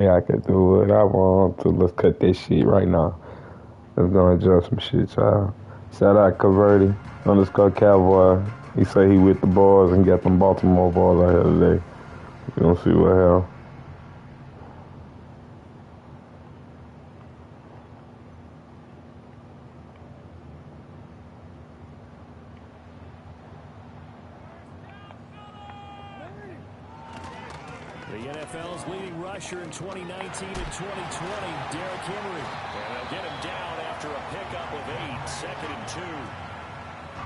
Yeah, I could do what I want to. Let's cut this shit right now. Let's go adjust some shit, child. Shout out Converti _ Cowboy. He say he with the boys and got them Baltimore boys out here today. We gonna see what hell. The NFL's leading rusher in 2019 and 2020, Derrick Henry. And they'll get him down after a pickup of 8, 2nd and 2.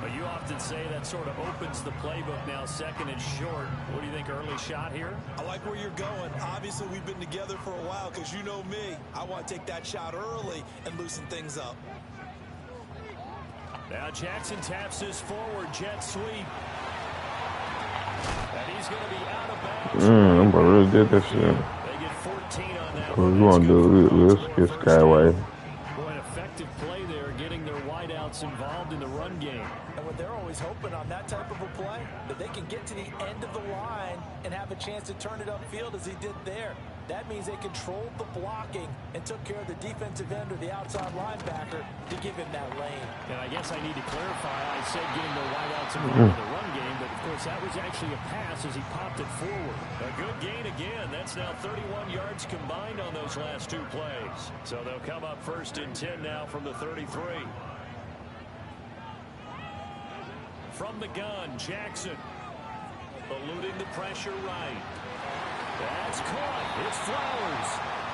But you often say that sort of opens the playbook now, 2nd and short. What do you think, early shot here? I like where you're going. Obviously, we've been together for a while because you know me. I want to take that shot early and loosen things up. Now Jackson taps this forward jet sweep. And he's going to be out of bounds. I'm gonna really did this shit. They get 14 on that. What we wanna do? Let's get Skyway. Boy, an effective play there, getting their wideouts involved in the run game. And what they're always hoping on that type of a play, that they can get to the end of the line and have a chance to turn it upfield as he did there. That means they controlled the blocking and took care of the defensive end or the outside linebacker to give him that lane. And I guess I need to clarify, I said getting their wideouts involved in the run game, but of course that was actually a pass as he popped it forward. A good gain again. That's now 31 yards combined on those last 2 plays. So they'll come up 1st and 10 now from the 33. From the gun, Jackson eluding the pressure right. That's caught. It's Flowers.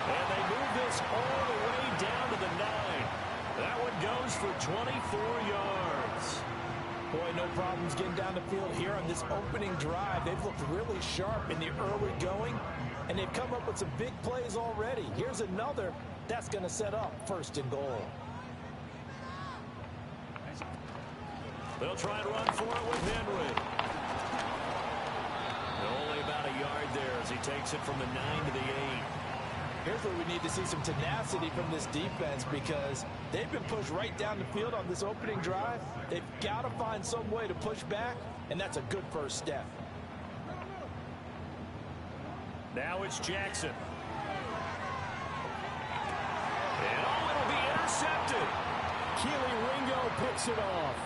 And they move this all the way down to the 9. That one goes for 24 yards. Boy, no problems getting down the field here on this opening drive. They've looked really sharp in the early going, and they've come up with some big plays already. Here's another that's going to set up 1st and goal. They'll try and run for it with Henry. Only about a yard there as he takes it from the 9 to the 8. Here's where we need to see some tenacity from this defense because they've been pushed right down the field on this opening drive. They've got to find some way to push back, and that's a good first step. Now it's Jackson. And it'll be intercepted. Keely Ringo picks it off.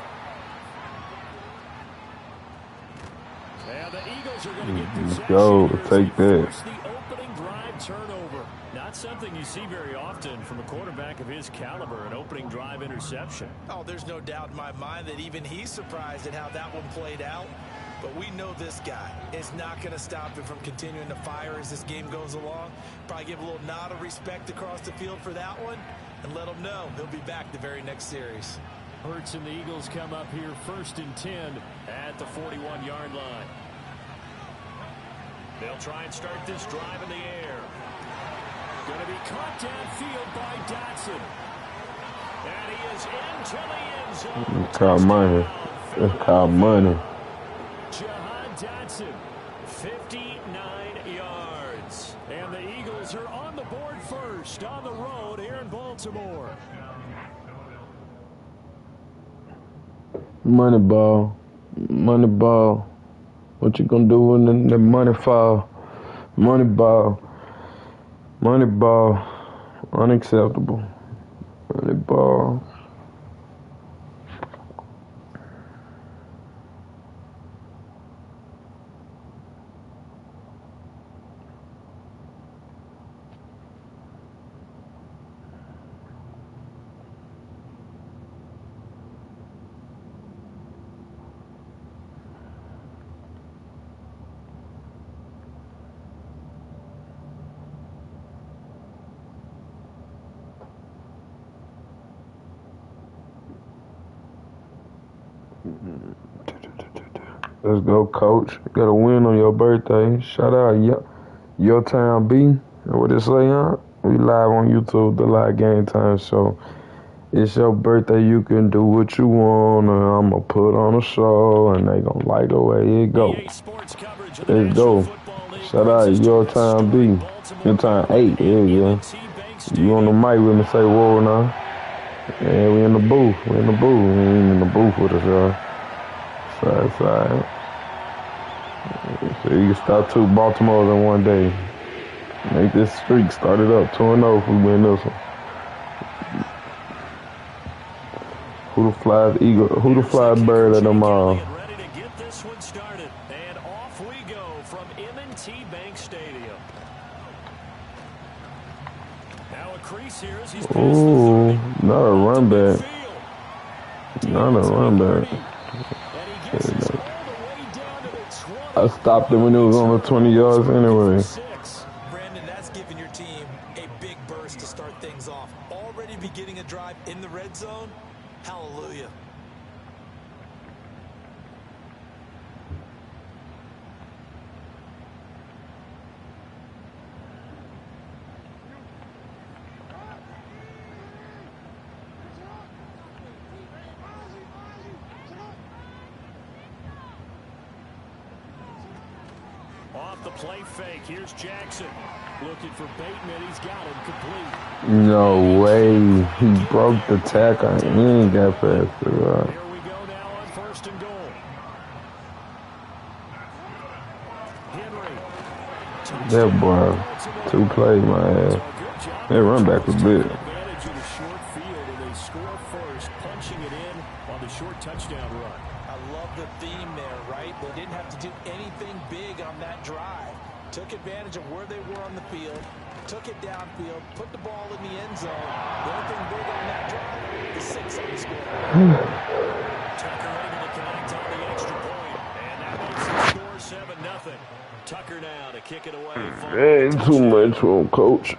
And the Eagles are going to get possession. Go, take that. The opening drive turnover. Not something you see very often from a quarterback of his caliber, an opening drive interception. Oh, there's no doubt in my mind that even he's surprised at how that one played out. But we know this guy is not going to stop him from continuing to fire as this game goes along. Probably give a little nod of respect across the field for that one and let him know he'll be back the very next series. Hurts and the Eagles come up here 1st and 10 at the 41-yard line. They'll try and start this drive in the air. Going to be caught downfield by Dotson. And he is into the end zone. It's called money. It's called money. Jahan Dotson, 59 yards. And the Eagles are on the board first on the road here in Baltimore. Money ball. Money ball. What you gonna do when the money fall? Money ball. Money ball. Unacceptable. Money ball. Let's go, coach. You got a win on your birthday. Shout out your town B. What it say, huh? We live on YouTube, the live game time show. It's your birthday. You can do what you want. I'm going to put on a show, and they going to like the way it go. Let's go. Shout out your town B. Your time 8. Yeah. You on the mic with me, say whoa now. Yeah, we in the booth. We in the booth. We ain't in the booth with us, y'all. Side. So you can start 2 Baltimores in one day. Make this streak started up 2-0 if we win this one. Who the flies eagle? Who the fly bird of them all? Ready to get this one started, and off we go from M&T Bank Stadium. Now a crease here as he's Ooh, not a run back. Not a run back. I stopped it when it was on the 20 yards anyway. Brandon, that's giving your team a big burst to start things off. Already beginning a drive in the red zone. Hallelujah. Off the play fake, here's Jackson. Looking for Bateman, he's got him complete. No way. He broke the tackle. He ain't got past it. Here we go now on 1st and goal. Henry. That boy, 2 plays my ass. That run back was big. Advantage of the short field, and they score first, punching it in on the short touchdown run. I love the theme there, right? They didn't have to do anything big on that drive. Took advantage of where they were on the field, took it downfield, put the ball in the end zone. The only thing big on that drive is 6 on the score. Tucker able to connect on the extra point, and that makes the score 7-0. Tucker now to kick it away. Ain't too much for him, coach.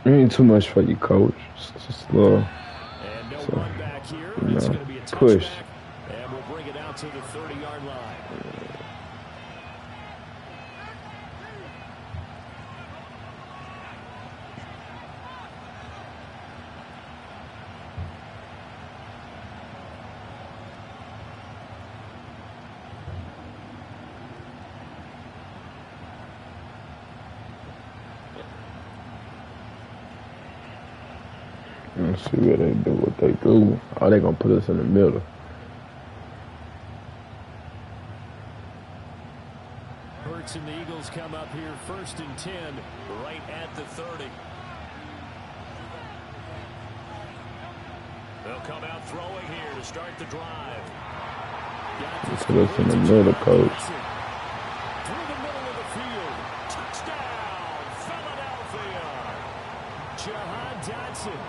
Ain't too much for you, coach. Just a little. And no run back here. It's going to be a touchback, push. and we'll bring it out to the 30-yard line. Let's see what they do, Oh, they gonna put us in the middle. Hurts and the Eagles come up here 1st and 10, right at the 30. They'll come out throwing here to start the drive. Put us in the middle, coach. Through the middle of the field. Touchdown, Philadelphia. Jahan Dotson,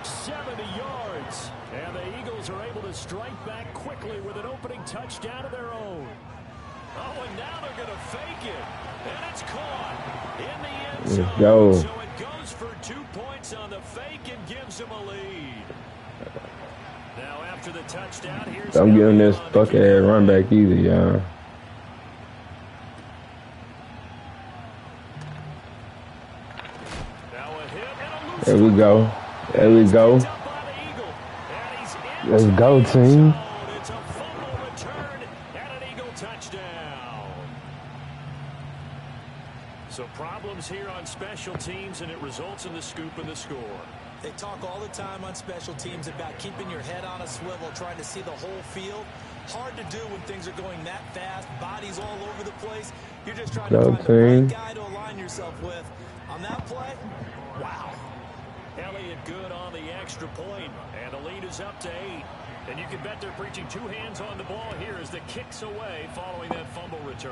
70 yards. And the Eagles are able to strike back quickly with an opening touchdown of their own. Oh, and now they're going to fake it. And it's caught in the end zone. Let's go. So it goes for 2 points on the fake and gives them a lead. Now after the touchdown, here's I'm giving this fuck-ass run back easy, y'all. There we go. There we go. Let's go, team. It's a fumble return and an Eagle touchdown. So problems here on special teams, and it results in the scoop and the score. They talk all the time on special teams about keeping your head on a swivel, trying to see the whole field. Hard to do when things are going that fast, bodies all over the place. You're just trying to find the right guy to align yourself with. On that play, wow. Elliott good on the extra point, and the lead is up to 8. And you can bet they're preaching 2 hands on the ball here as the kick's away following that fumble return.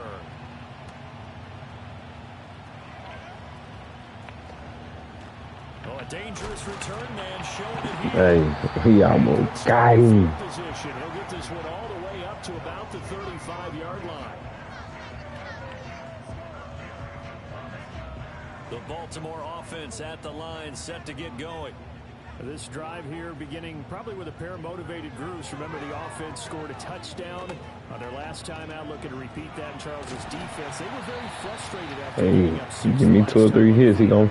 Oh, a dangerous return man showing it here. Hey, he almost got him. Position. He'll get this one all the way up to about the 35-yard line. The Baltimore offense at the line, set to get going. This drive here beginning probably with a pair of motivated groups. Remember, the offense scored a touchdown on their last time out, looking to repeat that in Charles's defense. They were very frustrated after giving up 6 you give me 2 or 3 hits, he gon'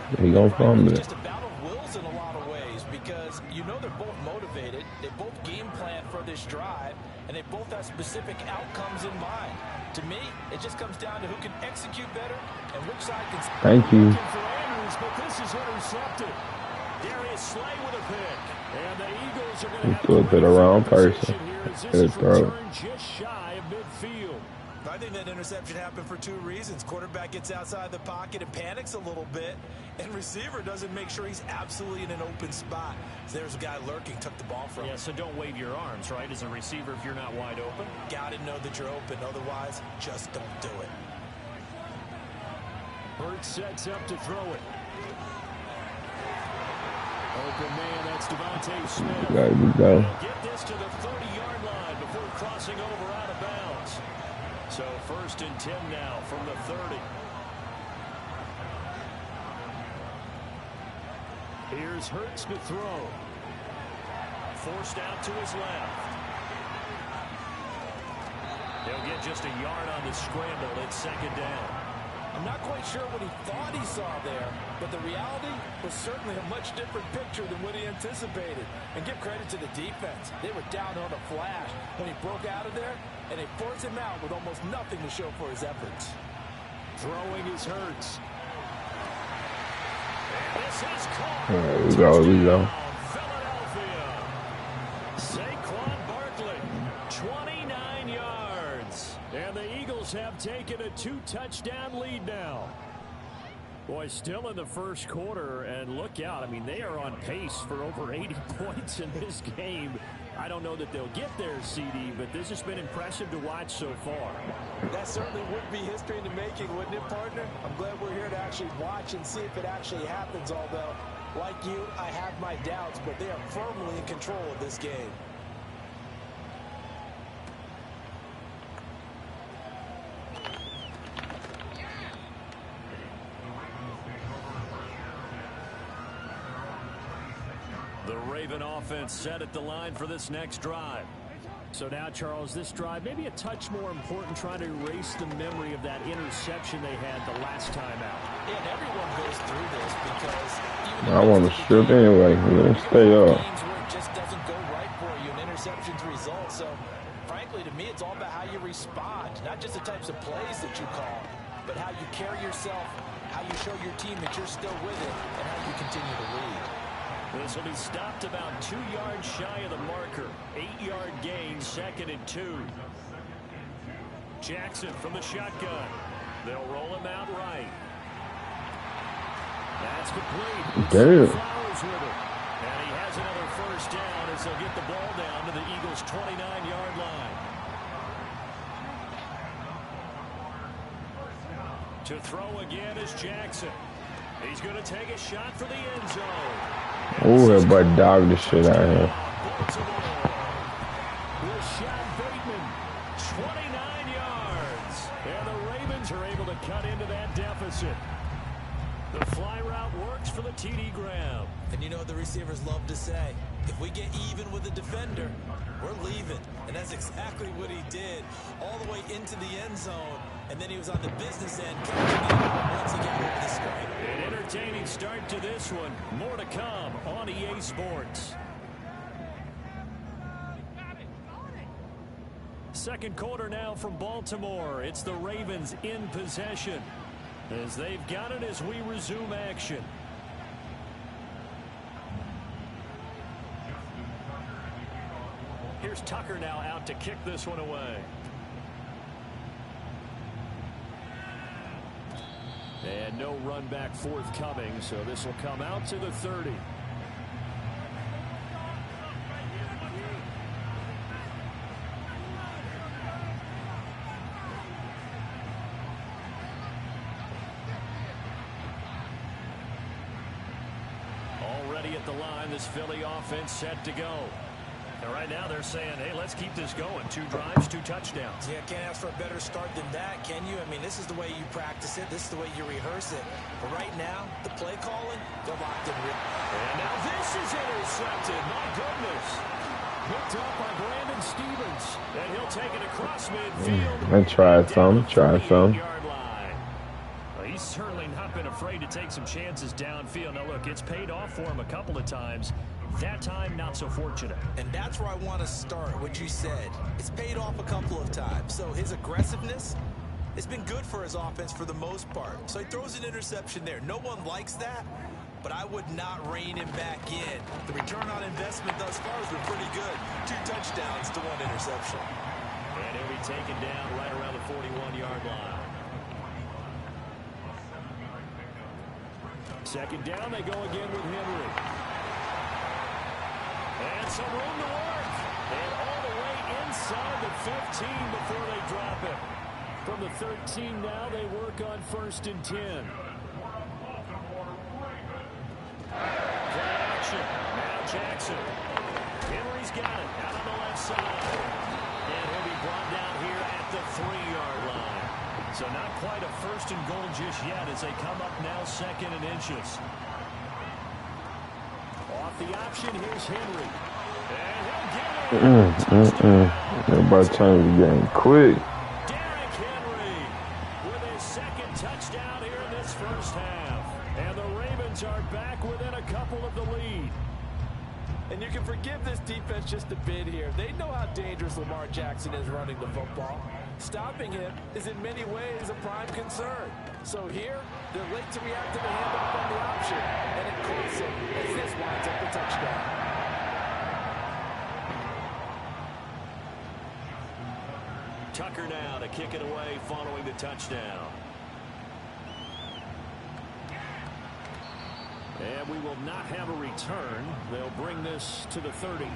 fumble it. It's just a battle of wills in a lot of ways because you know they're both motivated. They both game plan for this drive, and they both have specific outcomes in mind. To me, it just comes down to who can execute better and which side can. Thank you. For Andrews, but this is intercepted. Darius Slay with a pick, and the Eagles are going to have to the wrong person. here as this is throw. returned just shy of midfield. I think that interception happened for two reasons. Quarterback gets outside the pocket and panics a little bit, and receiver doesn't make sure he's absolutely in an open spot. So there's a guy lurking, took the ball from him. Yeah, so don't wave your arms, right, as a receiver if you're not wide open. Got to know that you're open. Otherwise, just don't do it. Hurts sets up to throw it. Open man, that's Devontae Smith. There we go. Get this to the 30-yard line before crossing over out of bounds. So 1st and 10 now from the 30. Here's Hurts to throw. Forced out to his left. He'll get just a yard on the scramble. It's 2nd down. I'm not quite sure what he thought he saw there, but the reality was certainly a much different picture than what he anticipated. And give credit to the defense. They were down on a flash when he broke out of there, and they forced him out with almost nothing to show for his efforts. Throwing his Hurts. And this is caught. There we go. Philadelphia. Saquon Barkley, 29 yards. And the Eagles have taken a 2-touchdown lead now. Boy, still in the first quarter, and look out. I mean, they are on pace for over 80 points in this game. I don't know that they'll get there, CD, but this has been impressive to watch so far. That certainly would be history in the making, wouldn't it, partner? I'm glad we're here to actually watch and see if it actually happens, although, like you, I have my doubts, but they are firmly in control of this game. The Raven offense set at the line for this next drive. So now, Charles, this drive maybe a touch more important, trying to erase the memory of that interception they had the last time out. Yeah, and everyone goes through this because even I want to strip anyway. Let me stay up. games where it just doesn't go right for you, an interception's result. So, frankly, to me, it's all about how you respond, not just the types of plays that you call, but how you carry yourself, how you show your team that you're still with it, and how you continue to lead. This will be stopped about 2 yards shy of the marker. 8-yard gain, 2nd and 2. Jackson from the shotgun. They'll roll him out right. That's complete. Damn. Flowers with it. And he has another 1st down as they'll get the ball down to the Eagles' 29-yard line. To throw again is Jackson. He's going to take a shot for the end zone. Oh, that boy dogged the shit out of him. Rashad Bateman, 29 yards. And the Ravens are able to cut into that deficit. The fly route works for the TD Graham. And you know what the receivers love to say? If we get even with the defender, we're leaving. And that's exactly what he did all the way into the end zone. And then he was on the business end catching it once he got over the screen. An entertaining start to this one. More to come on EA Sports. Second quarter now from Baltimore. It's the Ravens in possession as they've got it as we resume action. Here's Tucker now out to kick this one away. And no run back forthcoming, so this will come out to the 30. Already at the line, this Philly offense set to go. And right now they're saying, hey, let's keep this going. 2 drives, 2 touchdowns. Yeah, can't ask for a better start than that, can you? I mean, this is the way you practice it. This is the way you rehearse it. But right now, the play calling, they're locked in. And now this is intercepted. My goodness. Picked up by Brandon Stevens. And he'll take it across midfield. I tried some. Yard line. Well, he's certainly not been afraid to take some chances downfield. Now, look, it's paid off for him a couple of times. That time, not so fortunate. And that's where I want to start, what you said. It's paid off a couple of times. So his aggressiveness, it's been good for his offense for the most part. So he throws an interception there. No one likes that, but I would not rein him back in. The return on investment thus far has been pretty good. 2 touchdowns to 1 interception. And he'll be taken down right around the 41-yard line. Second down, they go again with Henry. And some room to work. And all the way inside the 15 before they drop it. From the 13 now, they work on 1st and 10. Play action. Now Jackson. Henry's got it out on the left side. And he'll be brought down here at the 3-yard line. So not quite a 1st and goal just yet as they come up now 2nd and inches. Off the option, here's Henry. And he'll get it. Everybody change the game quick. Derrick Henry with his 2nd touchdown here in this first half. And the Ravens are back within a couple of the lead. And you can forgive this defense just a bit here. They know how dangerous Lamar Jackson is running the football. Stopping him is in many ways a prime concern. So here, they're late to react to the handoff on the option. And it costs him as this winds up a touchdown. Tucker now to kick it away following the touchdown. And we will not have a return. They'll bring this to the 30.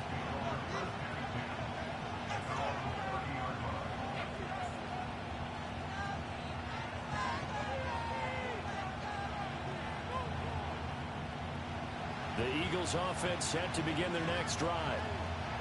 The Eagles offense set to begin their next drive.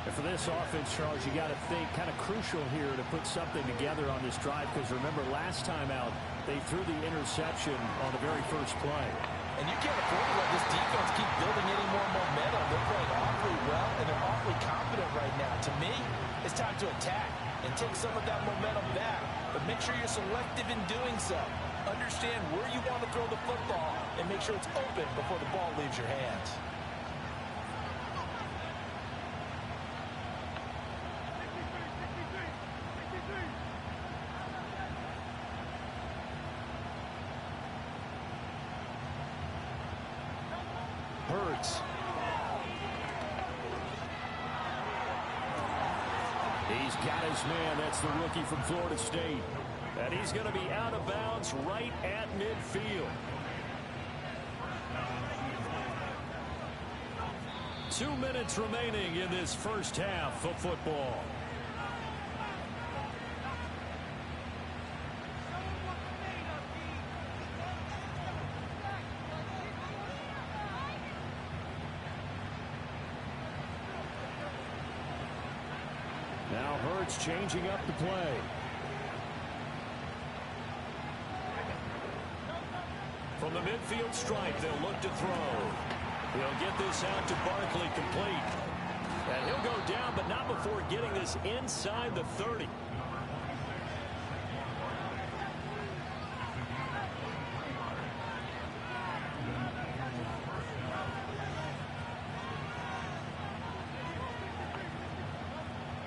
And for this offense, Charles, you got to think kind of crucial here to put something together on this drive, because remember last time out they threw the interception on the very first play. And you can't afford to let this defense keep building any more momentum. They're playing awfully well, and they're awfully confident right now. To me, it's time to attack and take some of that momentum back. But make sure you're selective in doing so. Understand where you want to throw the football and make sure it's open before the ball leaves your hands. Hurts. He's got his man. That's the rookie from Florida State. And he's going to be out of bounds right at midfield. 2 minutes remaining in this first half of football. Now Hurts changing up the play. From the midfield stripe, they'll look to throw. He'll get this out to Barkley complete. And he'll go down, but not before getting this inside the 30.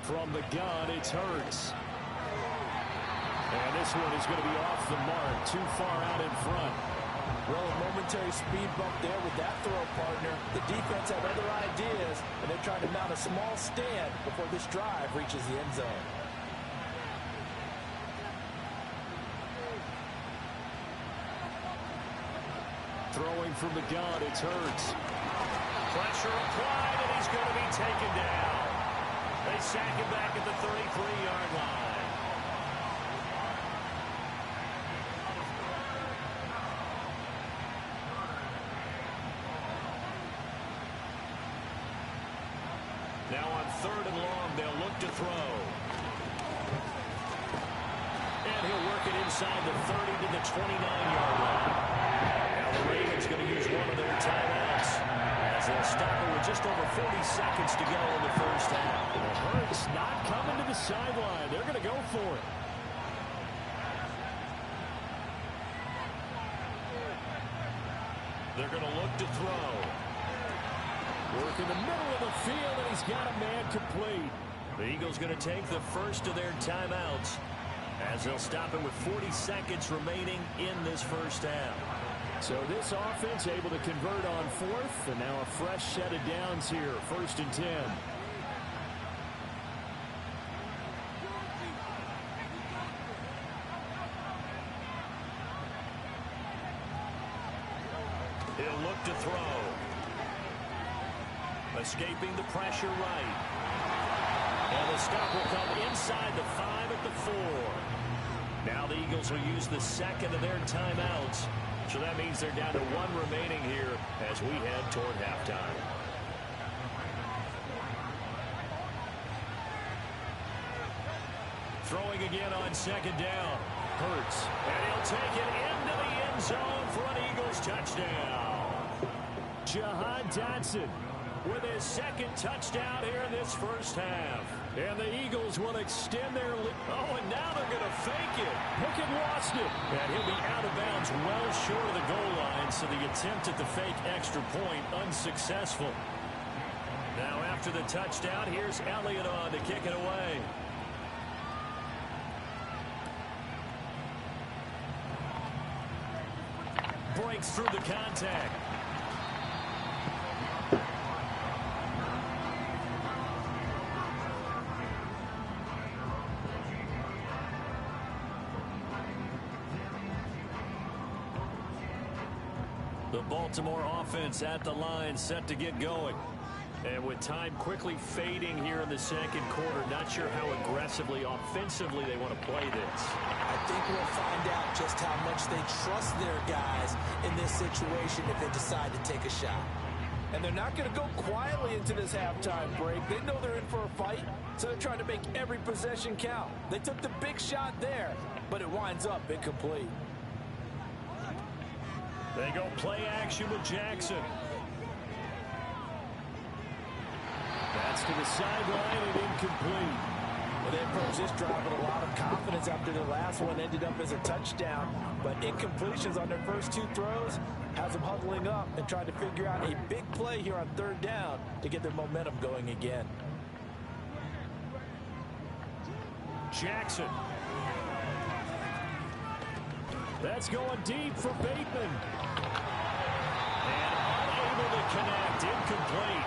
From the gun, it's Hurts. And this one is going to be off the mark, too far out in front. Well, a momentary speed bump there with that throw partner. The defense had other ideas, and they're trying to mount a small stand before this drive reaches the end zone. Throwing from the gun, it's Hurts. Pressure applied, and he's going to be taken down. They sack him back at the 33-yard line. Now on 3rd and long, they'll look to throw. And he'll work it inside the 30 to the 29-yard line. Now the Ravens going to use one of their timeouts as they'll stop it with just over 40 seconds to go in the first half. And Hurts not coming to the sideline. They're going to go for it. They're going to look to throw. Work in the middle of the field, and he's got a man complete. The Eagles going to take the first of their timeouts as they'll stop him with 40 seconds remaining in this first half. So this offense able to convert on 4th, and now a fresh set of downs here, 1st and 10. throw. Escaping the pressure right. And the stop will come inside the 5 at the 4. Now the Eagles will use the second of their timeouts. So that means they're down to 1 remaining here as we head toward halftime. Throwing again on second down. Hurts. And he'll take it into the end zone for an Eagles touchdown. Jahan Dotson with his second touchdown here in this first half. And the Eagles will extend their lead. Oh, and now they're going to fake it. Pickett lost it. And he'll be out of bounds well short of the goal line, so the attempt at the fake extra point unsuccessful. Now after the touchdown, here's Elliott on to kick it away. Breaks through the contact. The Baltimore offense at the line, set to get going. And with time quickly fading here in the second quarter, not sure how aggressively, offensively they want to play this. I think we'll find out just how much they trust their guys in this situation if they decide to take a shot. And they're not going to go quietly into this halftime break. They know they're in for a fight, so they're trying to make every possession count. They took the big shot there, but it winds up incomplete. They go play action with Jackson. That's to the sideline and incomplete. Well, they approached this drive with a lot of confidence after their last one ended up as a touchdown. But incompletions on their first 2 throws has them huddling up and trying to figure out a big play here on 3rd down to get their momentum going again. Jackson. That's going deep for Bateman. And unable to connect, incomplete.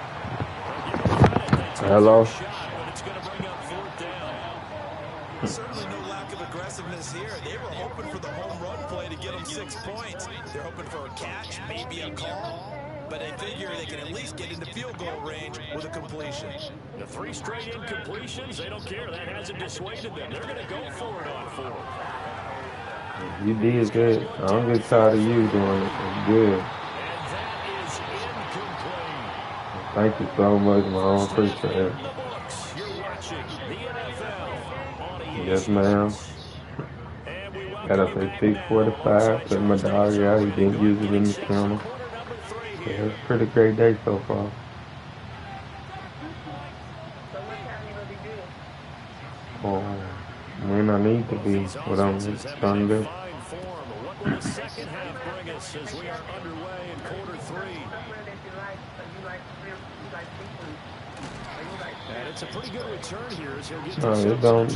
Hello. But it's going to bring up 4th down. Certainly no lack of aggressiveness here. They were hoping for the home run play to get them 6 points. They're hoping for a catch, maybe a call. But they figure they can at least get into field goal range with a completion. The 3 straight incompletions, they don't care. That hasn't dissuaded them. They're going to go for it on 4th. You did good. I don't get tired of you doing it. It's good. And that is incomplete. Thank you so much, man. I appreciate it. In the books, you're watching the NFL on Yes, ma'am. And we welcome Got up you at back 6:45. Took my dog out. He didn't use it in the camera. Quarter number 3 Yeah, here. it's a pretty great day so far. When I need to be, These what I'm offenses have trying to been in do. fine form. What will the second half bring us as we are underway in quarter 3? And it's a pretty good return here as he'll get No, to it don't.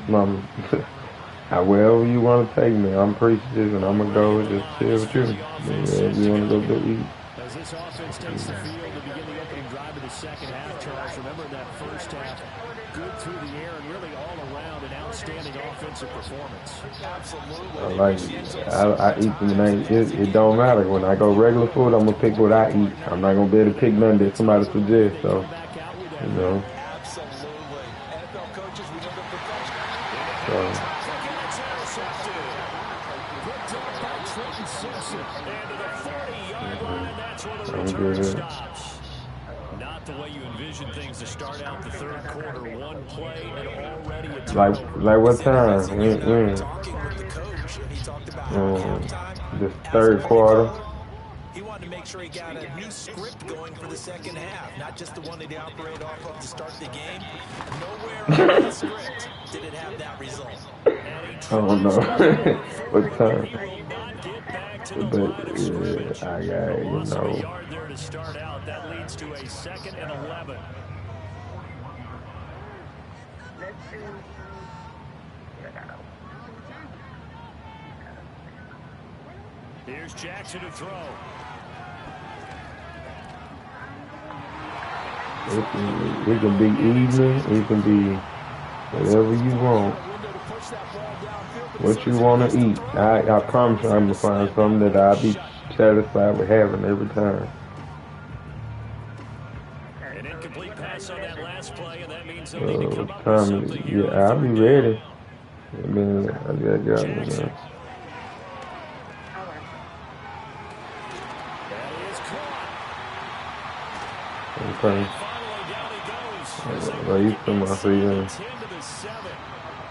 No, however you want to take me, I'm appreciative, and I'm gonna go just chill with you. Yeah, if you want to go eat. As this offense takes the field to begin the opening drive of the second half, Charles, remember that first half, good through the air and really all around an outstanding offensive performance. Absolutely. I like it. I eat them, and it don't matter. When I go regular food, I'm gonna pick what I eat. I'm not gonna be able to pick nothing that somebody suggests. So, you know. Absolutely. NFL coaches, we know they're professional. So. I'm good. Not the way you envision things to start out the third quarter. One play and already a Like what time? When? Talking with the coach, and he talked about halftime. The 3rd quarter. He wanted to make sure he got a new script going for the second half, not just the one that he operated off of to start the game. Nowhere on the script did it have that result. I don't know what time. But yeah, I got it, you know. Yard there to start out. That leads to a 2nd and 11. Here's Jackson to throw. It can be evening. It can be whatever you want. What you want to eat. I promise you I'm going to find something that I'll be satisfied with having every time. An incomplete pass on that last play, and that means they'll need to come up with Time something is, here on yeah, I'll be third ready. down. I mean, I got Jackson. it. That is caught. Okay. And finally down he goes. As they Well, you make it put my inside the feet 10 to the 7.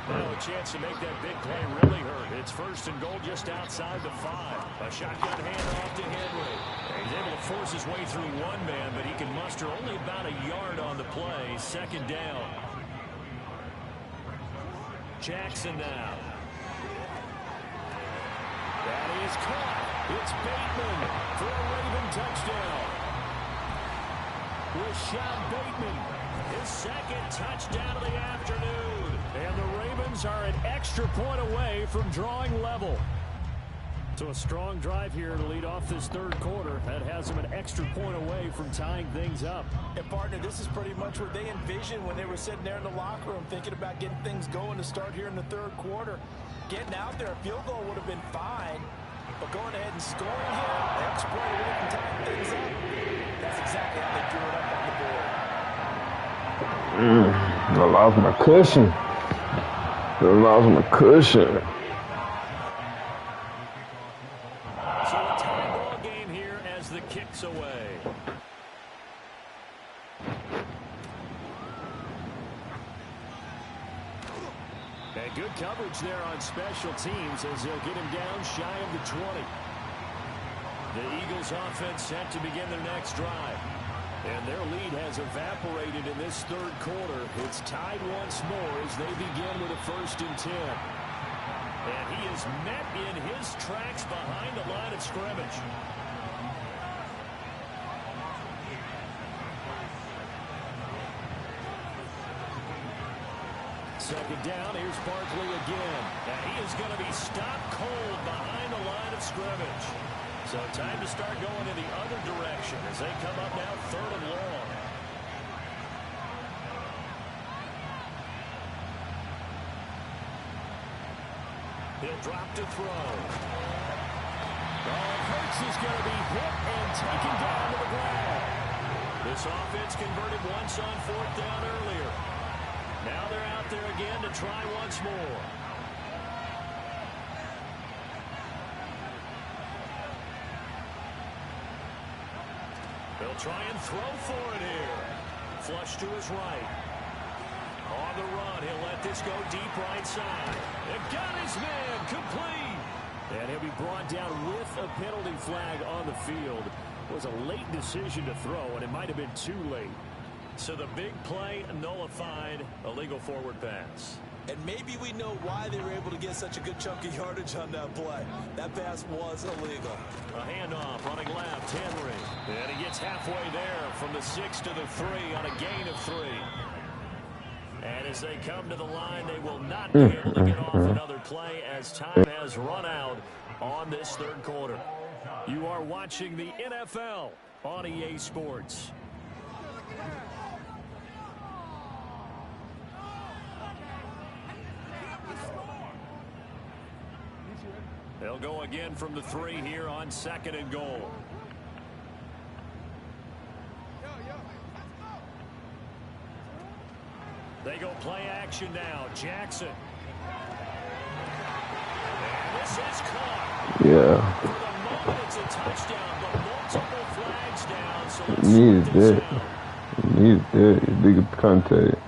Now a chance to make that big play really hurt. It's first and goal just outside the 5. A shotgun handoff to Henry. He's able to force his way through one man, but he can muster only about a yard on the play. Second down. Jackson now. That is caught. It's Bateman for a Raven touchdown. Rashad Bateman, his second touchdown of the afternoon. And the Ravens are an extra point away from drawing level. So a strong drive here to lead off this third quarter. That has them an extra point away from tying things up. And partner, this is pretty much what they envisioned when they were sitting there in the locker room thinking about getting things going to start here in the third quarter. Getting out there, a field goal would have been fine. But going ahead and scoring here, the extra point away from tying things up, that's exactly how they drew it up on the board. I lost my cushion. So a tie ball game here as the kick's away. And good coverage there on special teams as they'll get him down shy of the 20. The Eagles offense set to begin their next drive. And their lead has evaporated in this third quarter. It's tied once more as they begin with a 1st and 10. And he is met in his tracks behind the line of scrimmage. Second down, here's Barkley again. And he is going to be stopped cold behind the line of scrimmage. So time to start going in the other direction as they come up now 3rd and long. He'll drop to throw. Hurts is going to be hit and taken down to the ground. This offense converted once on 4th down earlier. Now they're out there again to try once more. They'll try and throw for it here. Flush to his right. On the run, he'll let this go deep right side. They've got his man complete. And he'll be brought down with a penalty flag on the field. It was a late decision to throw, and it might have been too late. So the big play nullified, a legal forward pass. And maybe we know why they were able to get such a good chunk of yardage on that play. That pass was illegal. A handoff running left, Henry. And he gets halfway there from the 6 to the 3 on a gain of 3. And as they come to the line, they will not be able to get off another play as time has run out on this third quarter. You are watching the NFL on EA Sports. They'll go again from the 3 here on 2nd and goal. They go play action now. Jackson. And this is caught. Yeah. For the moment, it's a touchdown, but multiple flags down. So let's Needed sort this that. out. Needed that. Big contact.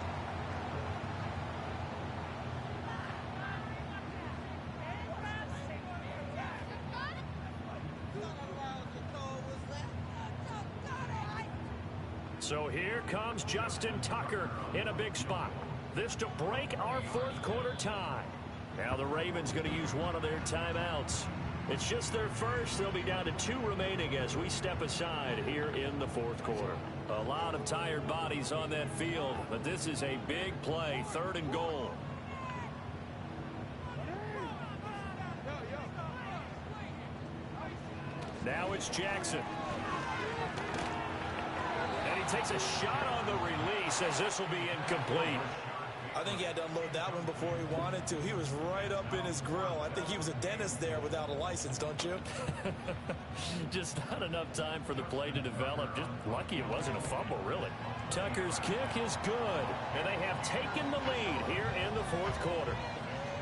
So here comes Justin Tucker in a big spot. This to break our 4th quarter tie. Now the Ravens going to use one of their timeouts. It's just their first. They'll be down to 2 remaining as we step aside here in the 4th quarter. A lot of tired bodies on that field, but this is a big play, 3rd and goal. Now it's Jackson. And he takes a shot on the release as this will be incomplete. I think he had to unload that one before he wanted to. He was right up in his grill. I think he was a dentist there without a license, don't you? Just not enough time for the play to develop. Just lucky it wasn't a fumble, really. Tucker's kick is good, and they have taken the lead here in the fourth quarter.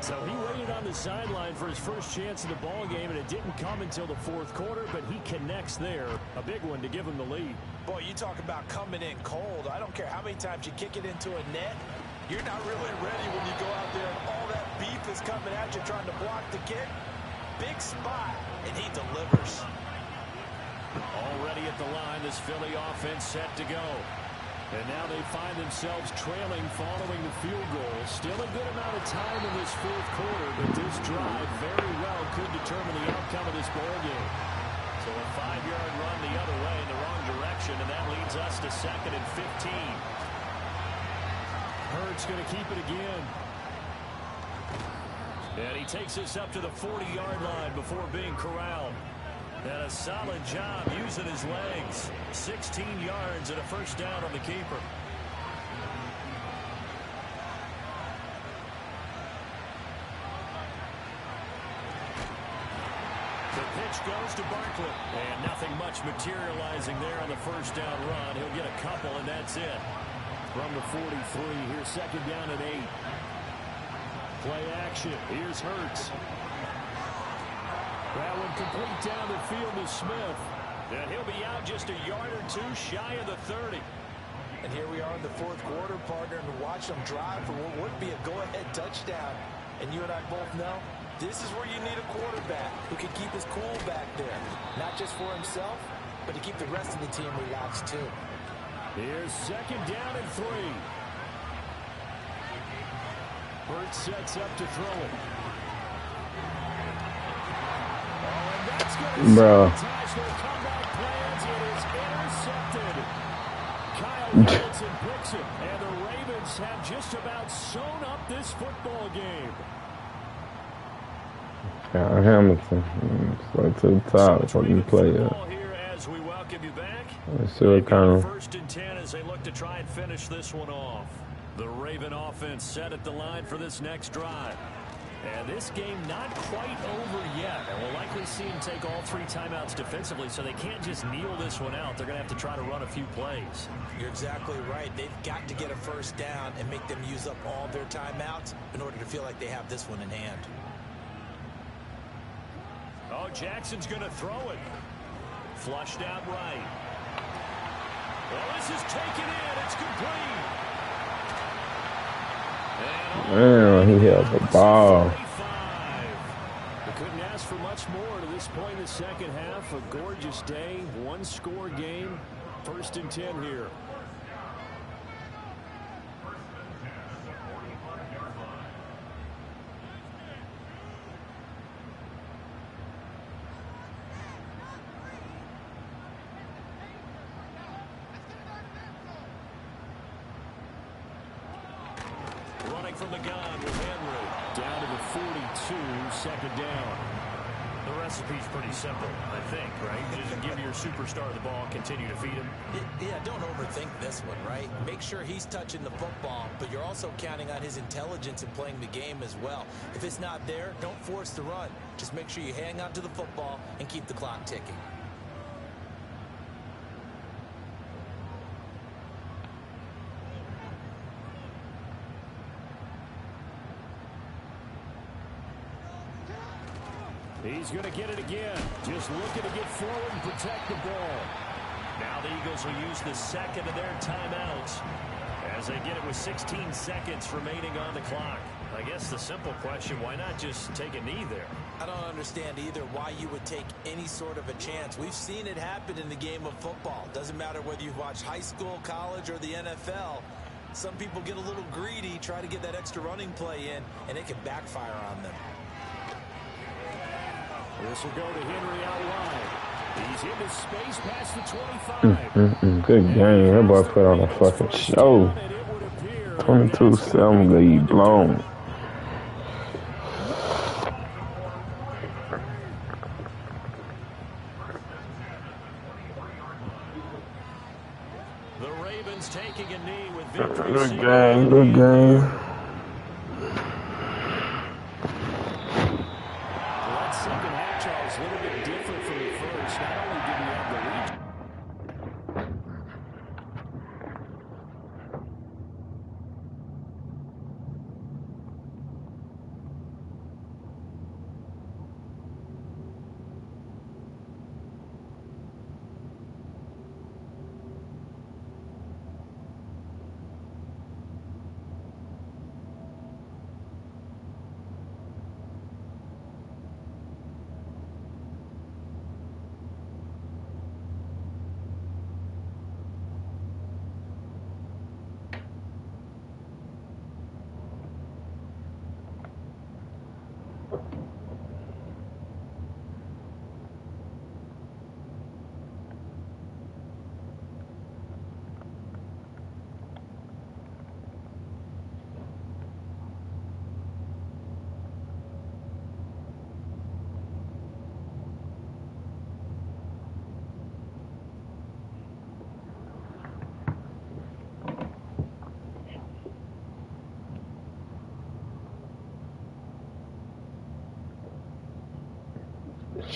So he waited on the sideline for his first chance of the ball game, and it didn't come until the fourth quarter, but he connects there. A big one to give him the lead. Boy, you talk about coming in cold. I don't care how many times you kick it into a net. You're not really ready when you go out there and all that beef is coming at you trying to block the kick. Big spot, and he delivers. Already at the line, this Philly offense set to go. And now they find themselves trailing following the field goal. Still a good amount of time in this fourth quarter, but this drive very well could determine the outcome of this ball game. So a 5-yard run the other way in the wrong direction, and that leads us to 2nd and 15. Hurts going to keep it again. And he takes us up to the 40-yard line before being corralled. And a solid job using his legs. 16 yards and a first down on the keeper. The pitch goes to Barkley. And nothing much materializing there on the first down run. He'll get a couple, and that's it. From the 43, here's 2nd down and 8. Play action. Here's Hurts. That one complete down the field to Smith. And he'll be out just a yard or two shy of the 30. And here we are in the fourth quarter, partner, and watch them drive for what would be a go-ahead touchdown. And you and I both know this is where you need a quarterback who can keep his cool back there. Not just for himself, but to keep the rest of the team relaxed too. Here's 2nd down and 3. Hurts sets up to throw it. Bro. Kyle Hamilton picks it, and the Ravens have just about sewn up this football game. Kyle Hamilton, right to the top, fucking player. Let's see what kind of 1st and 10 as they look to try and finish this one off. The Raven offense set at the line for this next drive. And this game not quite over yet. And we'll likely see him take all 3 timeouts defensively, so they can't just kneel this one out. They're going to have to try to run a few plays. You're exactly right. They've got to get a first down and make them use up all their timeouts in order to feel like they have this one in hand. Oh, Jackson's going to throw it. Flushed out right. Well, this is taken in. It's complete. Damn, he held the ball. They couldn't ask for much more to this point in the second half. A gorgeous day, 1-score game. 1st and 10 here. From the gun with Henry. Down to the 42, 2nd down. The recipe's pretty simple, I think, right? Just give your superstar the ball, continue to feed him. Yeah, don't overthink this one, right? Make sure he's touching the football, but you're also counting on his intelligence in playing the game as well. If it's not there, don't force the run. Just make sure you hang on to the football and keep the clock ticking. He's going to get it again. Just looking to get forward and protect the ball. Now the Eagles will use the 2nd of their timeouts as they get it with 16 seconds remaining on the clock. I guess the simple question, why not just take a knee there? I don't understand either why you would take any sort of a chance. We've seen it happen in the game of football. Doesn't matter whether you watch high school, college, or the NFL. Some people get a little greedy, try to get that extra running play in, and it can backfire on them. This will go to Henry out wide. He's into space past the 25. Good game. That boy put on a fucking show. 22-7 lead blown. The Ravens taking a knee with victory. Good game. Good game.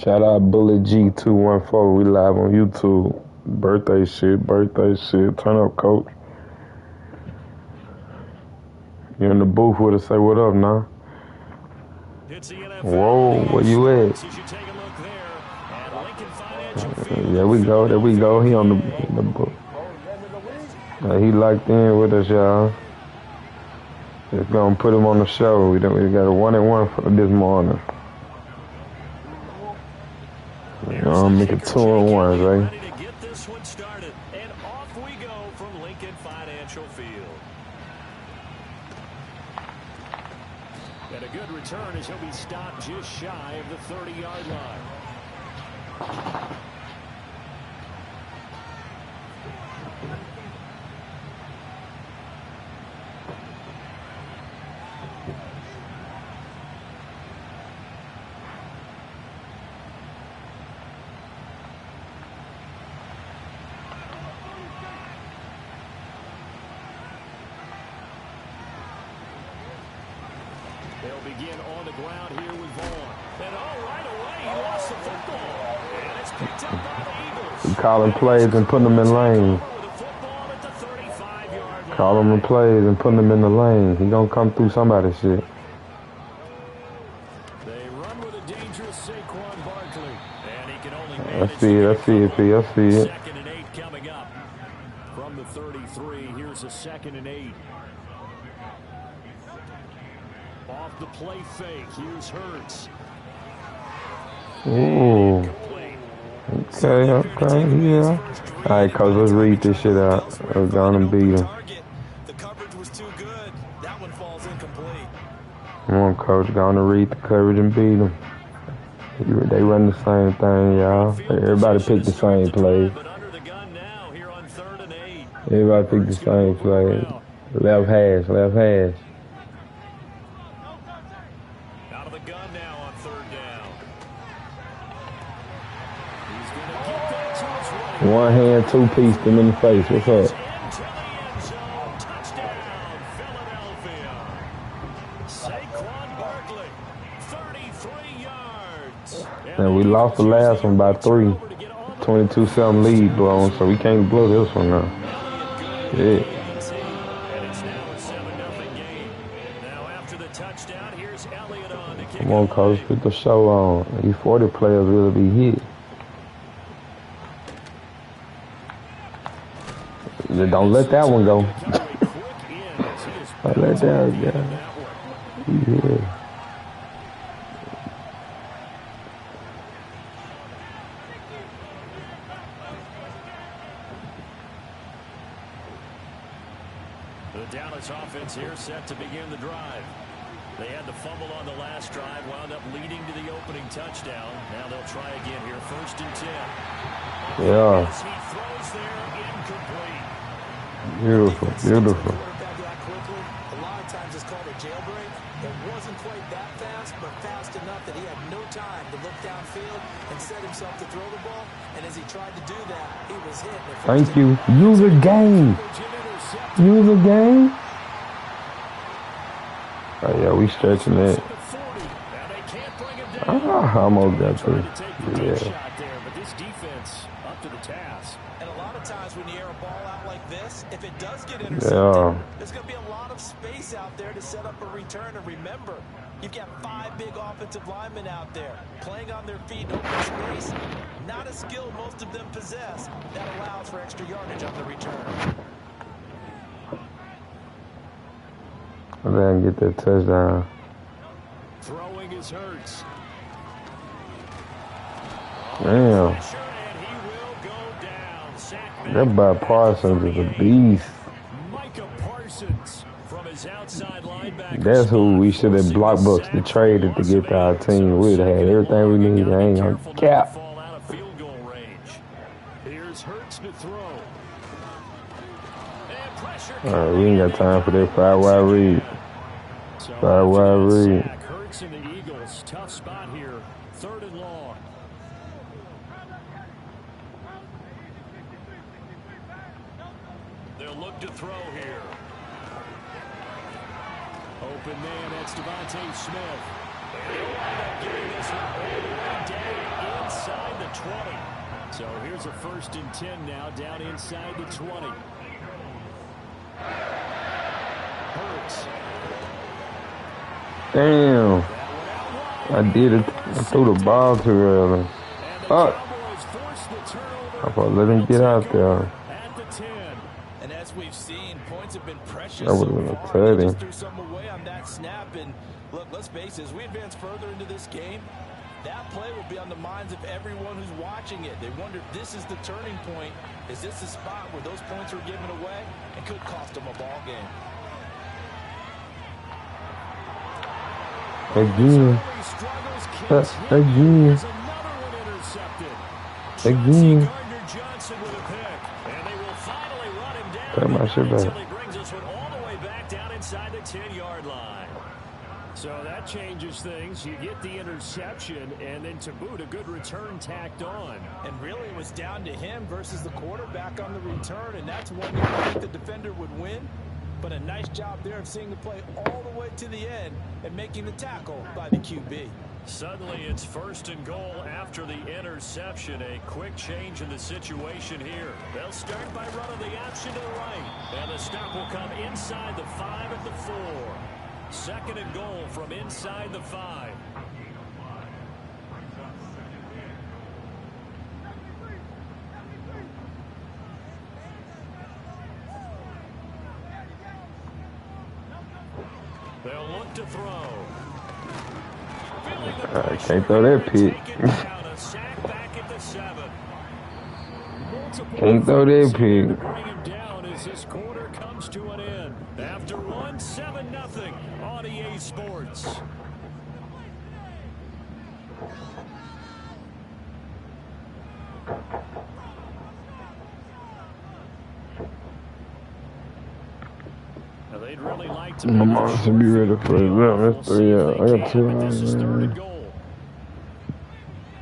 Shout out Bullet G214. We live on YouTube. Birthday shit. Turn up, coach. You in the booth with us? Say what up now. Whoa, where you at? There we go. He on the book. He locked in with us, y'all. Just gonna put him on the show. We got a 1-1 for this morning. Make it 2-1, right? Ready to get this one started, and off we go from Lincoln Financial Field. And a good return as he'll be stopped just shy of the 30-yard line. They'll begin on the ground here with Vaughn. And right away, he lost the football. And it's picked up by the Eagles. Calling plays and putting them in lanes. Calling the plays and putting them in the lane. He gonna come through somebody's shit. They run with a dangerous Saquon Barkley. And he can only I see it. Second and 8 coming up. From the 33, here's a 2nd and 8. Off the play fake, here's Hurts. Ooh. Okay, yeah. All right, coach, let's read this shit out. We're gonna beat him. The coverage was too good. That one falls incomplete. Come on, coach, gonna read the coverage and beat him. They run the same thing, y'all. Everybody pick the same play. Everybody pick the same play. Left hash. Out of the gun now on 3rd down. He's going to get that to his right. One hand, two-piece them in the face. What's up? Into the end zone. Touchdown, Philadelphia. Saquon Barkley, 33 yards. And we lost the last one by 3. 22-7 lead blown, so we can't blow this one now. Yeah. Come on, coach, put the show on. These 40 players will be hit. Don't let that one go. Don't let that one go. Yeah. The Dallas offense here set to begin the drive. They had the fumble on the last drive, wound up leading to the opening touchdown. Now they'll try again here, 1st and 10. Yeah. As he throws there, incomplete. Beautiful. A lot of times it's called a jailbreak. It wasn't quite that fast, but fast enough that he had no time to look downfield and set himself to throw the ball. And as he tried to do that, he was hit. Thank you. Use a game. Oh, yeah, we stretching it. I almost got through. Yeah. But this defense up to the task. And a lot of times when you air a ball out like this, if it does get intercepted, there's going to be a lot of space out there to set up a return. And remember, you've got 5 big offensive linemen out there playing on their feet in open space. Not a skill most of them possess. That allows for extra yardage on the return. And then get that touchdown. Throwing his Hurts. Damn. That by Parsons is a beast. Micah Parsons from his outside linebacker. That's who we should have blockbusted the traded to get to our team. We'd have had everything we need. I ain't gonna cap. Here's Hurts to throw. Alright, we ain't got time for that 5-wide read. 5-wide read. Hurts and the Eagles, tough spot here. 3rd and long. They'll look to throw here. Open man, that's Devontae Smith. And he'll wind up getting this one all the way down inside the 20. So here's a 1st and 10 now down inside the 20. Hurts. Damn. I did it. I threw the ball too early. Fuck. I thought let him get out there. And as we've seen, points have been precious. That would have been a tutty. Just threw something away on that snap. And look, let's face it, as we advance further into this game, that play will be on the minds of everyone who's watching it. They wonder if this is the turning point. Is this the spot where those points were given away and could cost them a ball game? Again. Again. Again. Got my shit back. Brings this one all the way back down inside the 10-yard line. So that changes things. You get the interception, and then to boot, a good return tacked on. And really, it was down to him versus the quarterback on the return, and that's one you think the defender would win. But a nice job there of seeing the play all the way to the end and making the tackle by the QB. Suddenly, it's 1st and goal after the interception. A quick change in the situation here. They'll start by running the option to the right. And the stop will come inside the 5 at the 4. 2nd and goal from inside the 5. They'll look to throw. I can't throw that pick. Can't throw that pick. Bring him down as this quarter comes to an end. After 7-0 on EA Sports. Now they'd really like to. My mom should be ready for it. That's 3 out. I got 2 out.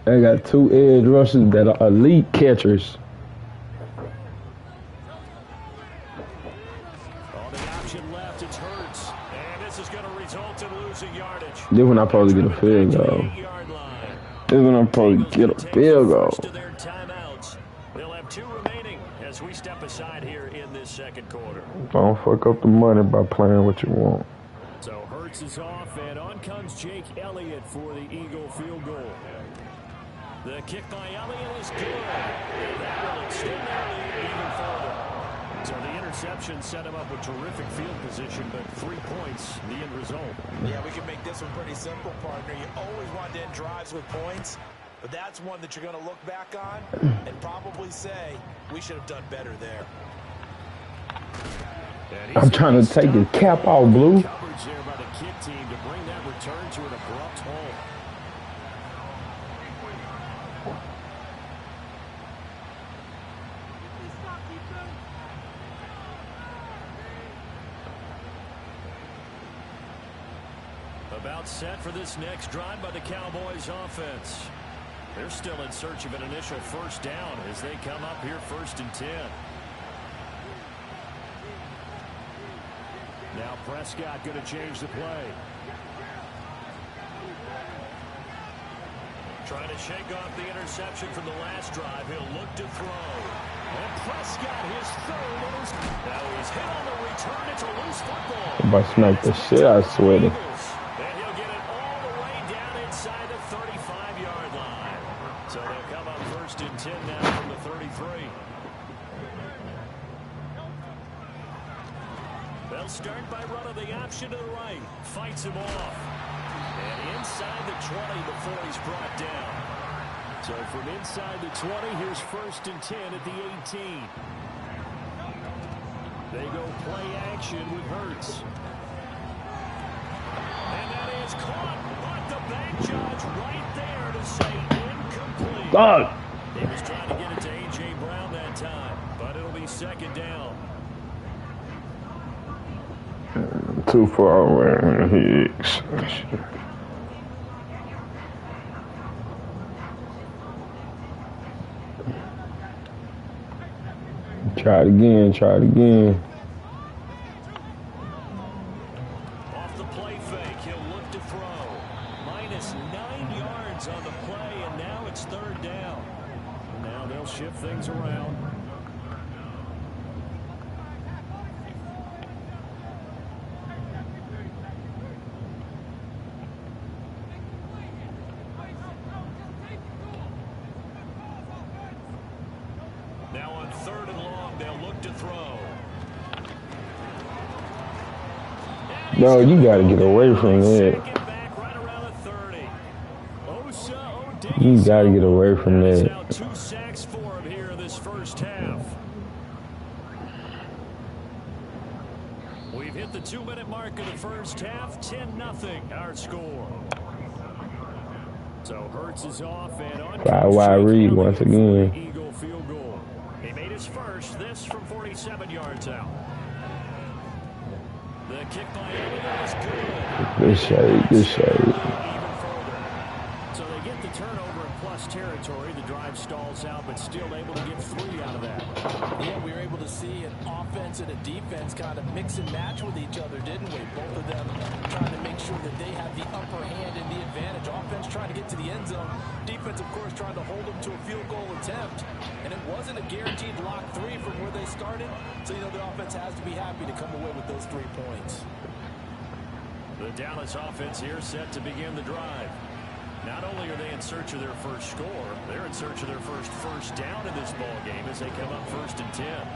I got 2 edge rushers that are elite catchers. On the option left, it's Hurts. And this is going to result in losing yardage. This when I probably get a field goal. This when I probably get a field goal. They'll have 2 remaining as we step aside here in this 2nd quarter. Don't fuck up the money by playing what you want. So Hurts is off, and on comes Jake Elliott for the Eagle field goal. The kick by Elliott is good. And that will extend their lead even further. So the interception set him up with terrific field position, but 3 points, the end result. Yeah, we can make this one pretty simple, partner. You always want to end drives with points, but that's one that you're going to look back on and probably say, we should have done better there. I'm trying to take his cap off, Blue. Coverage there by the kick team to bring that return to an abrupt halt. About set for this next drive by the Cowboys offense. They're still in search of an initial 1st down as they come up here 1st and 10. Now Prescott going to change the play. Trying to shake off the interception from the last drive. He'll look to throw. And Prescott, his 3rd. Now he's hit on the return. It's a loose football. Somebody smacked the shit out of Sweaty. And he'll get it all the way down inside the 35-yard line. So they'll come up 1st and 10 now from the 33. They'll start by running the option to the right. Fights him off. And inside the 20 before he's brought down. So from inside the 20, here's 1st and 10 at the 18. They go play action with Hurts. And that is caught. But the back judge right there to say incomplete. God. He was trying to get it to A.J. Brown that time, but it'll be 2nd down. Too far away. Try it again. Try it again. Off the play fake, he'll look to throw. -9 yards on the play, and now it's 3rd down. Bro, you gotta get away from that. Back right around the 30. You gotta get away from That's that. now 2 sacks for him here in this first half. We've hit the 2-minute mark of the first half. 10-0 our score. So Hurts is off and on. Wide read once again. Eagle field goal. He made his first. This from 47 yards out. The kick by Elliott is good. Good shade. Good shade. Even further. So they get the turnover in plus territory. The drive stalls out, but still able to get 3 out of that. Yeah, we were able to see an offense and a defense kind of mix and match with each other, didn't we? Both of them trying to make sure that they have the upper hand and the advantage. Offense trying to get to the end zone. Defense, of course, trying to hold them to a field goal attempt. And it wasn't a guaranteed lock 3 from where they started. So, you know, the offense has to be happy to come away with those 3 points. The Dallas offense here set to begin the drive. Not only are they in search of their first score, they're in search of their first down in this ball game as they come up 1st and 10.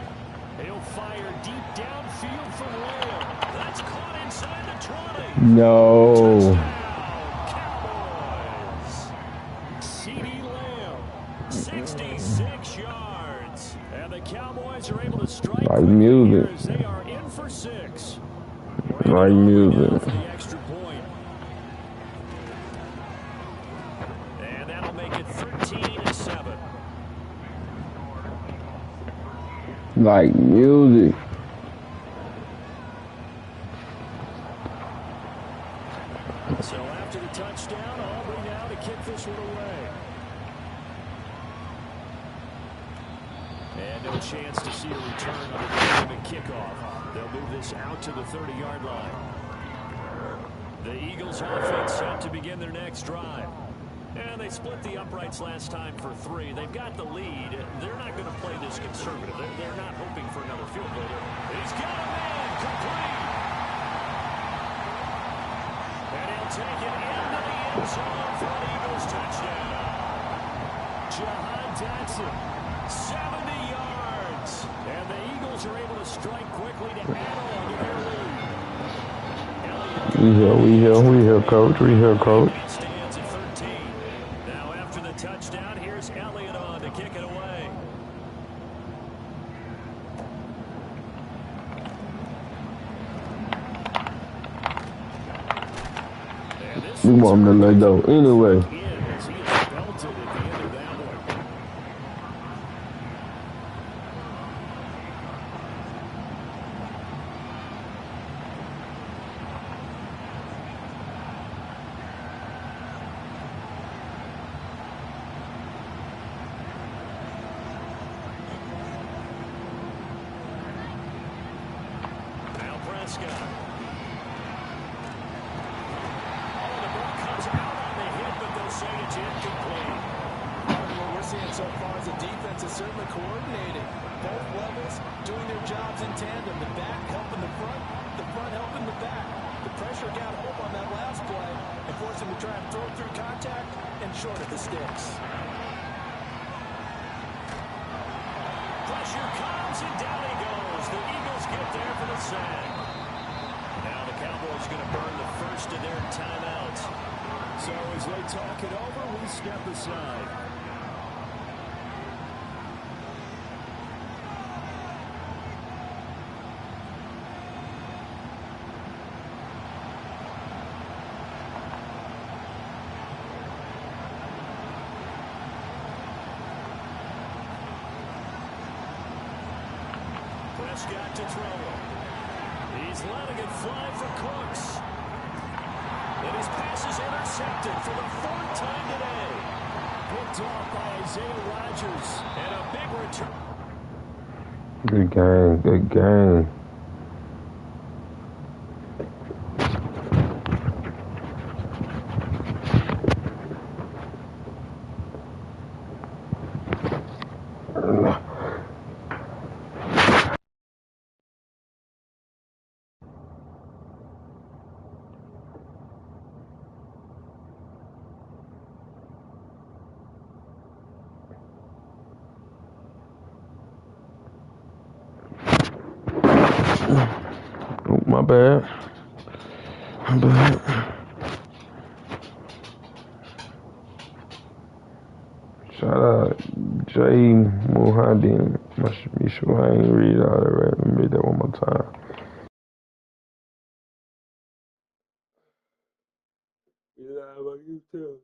He'll fire deep downfield from Lamb. That's caught inside the 20. No. Touchdown, Cowboys. C.D. Lamb, 66 yards. And the Cowboys are able to strike Like music. as they are in for 6. Like music. For the extra point. And that'll make it 13-7. Like music. So after the touchdown, Aubrey now to kick this one away. And no chance to see a return on the dynamic kickoff. They'll move this out to the 30-yard line. The Eagles offense set to begin their next drive. And they split the uprights last time for 3. They've got the lead. They're not going to play this conservative. They're not hoping for another field goal. He's got a man complete. And he'll take it into the end zone for an Eagles touchdown. Jahan Dotson, 70 yards. And the Eagles are able to strike quickly to add on to their lead. We here, coach. We here, coach. Stands at 13. Now after the touchdown, here's Elliott on to kick it away. We want him to let go anyway. As he is belted at the end of that one. Now Prescott. So far as the defense is certainly coordinating. Both levels doing their jobs in tandem. The back helping the front helping the back. The pressure got home on that last play and forced him to try and throw through contact and short of the sticks. Pressure comes and down he goes. The Eagles get there for the sack. Now the Cowboys going to burn the first of their timeouts. So as they talk it over, we step aside. Prescott to throw. He's letting it fly for Cooks. And his pass is intercepted for the 4th time today. Picked off by Isaiah Rodgers. And a big return. Good game. Good game. Oh, my bad. But shout out Jay Muhammad. Must be sure I ain't read all that right. Let me read that one more time. Live on YouTube.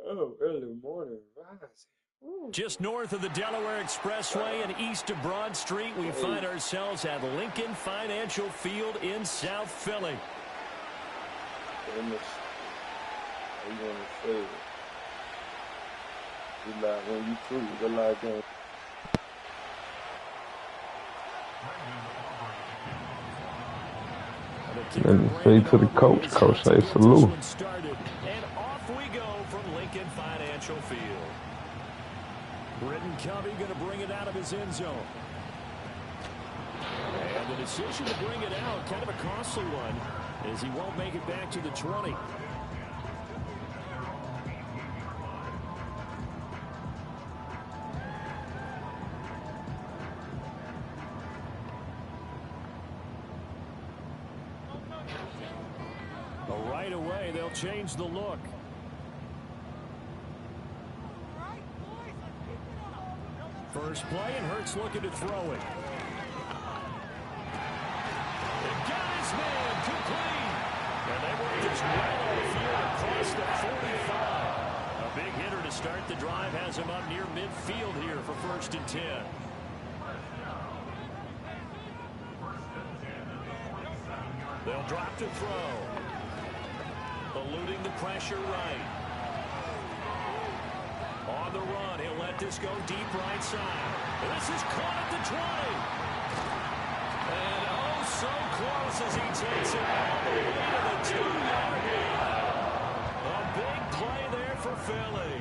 Oh, early morning rising. Just north of the Delaware Expressway and east of Broad Street, we find ourselves at Lincoln Financial Field in South Philly. How you gonna say it? We live on YouTube. The live game. And say to the coach, say salute. And off we go from Lincoln Financial Field. Britton Covey going to bring it out of his end zone. And the decision to bring it out, kind of a costly one, as he won't make it back to the 20. But right away, they'll change the look. First play, and Hurts looking to throw it. It got his man complete. And they work this right on the field across the 45. A big hitter to start the drive has him up near midfield here for 1st and 10. They'll drop to throw. Eluding the pressure right. On the run, he'll let this go deep right side. This is caught at the 20. And oh, so close as he takes it all the way to the 2-yard line. A big play there for Philly.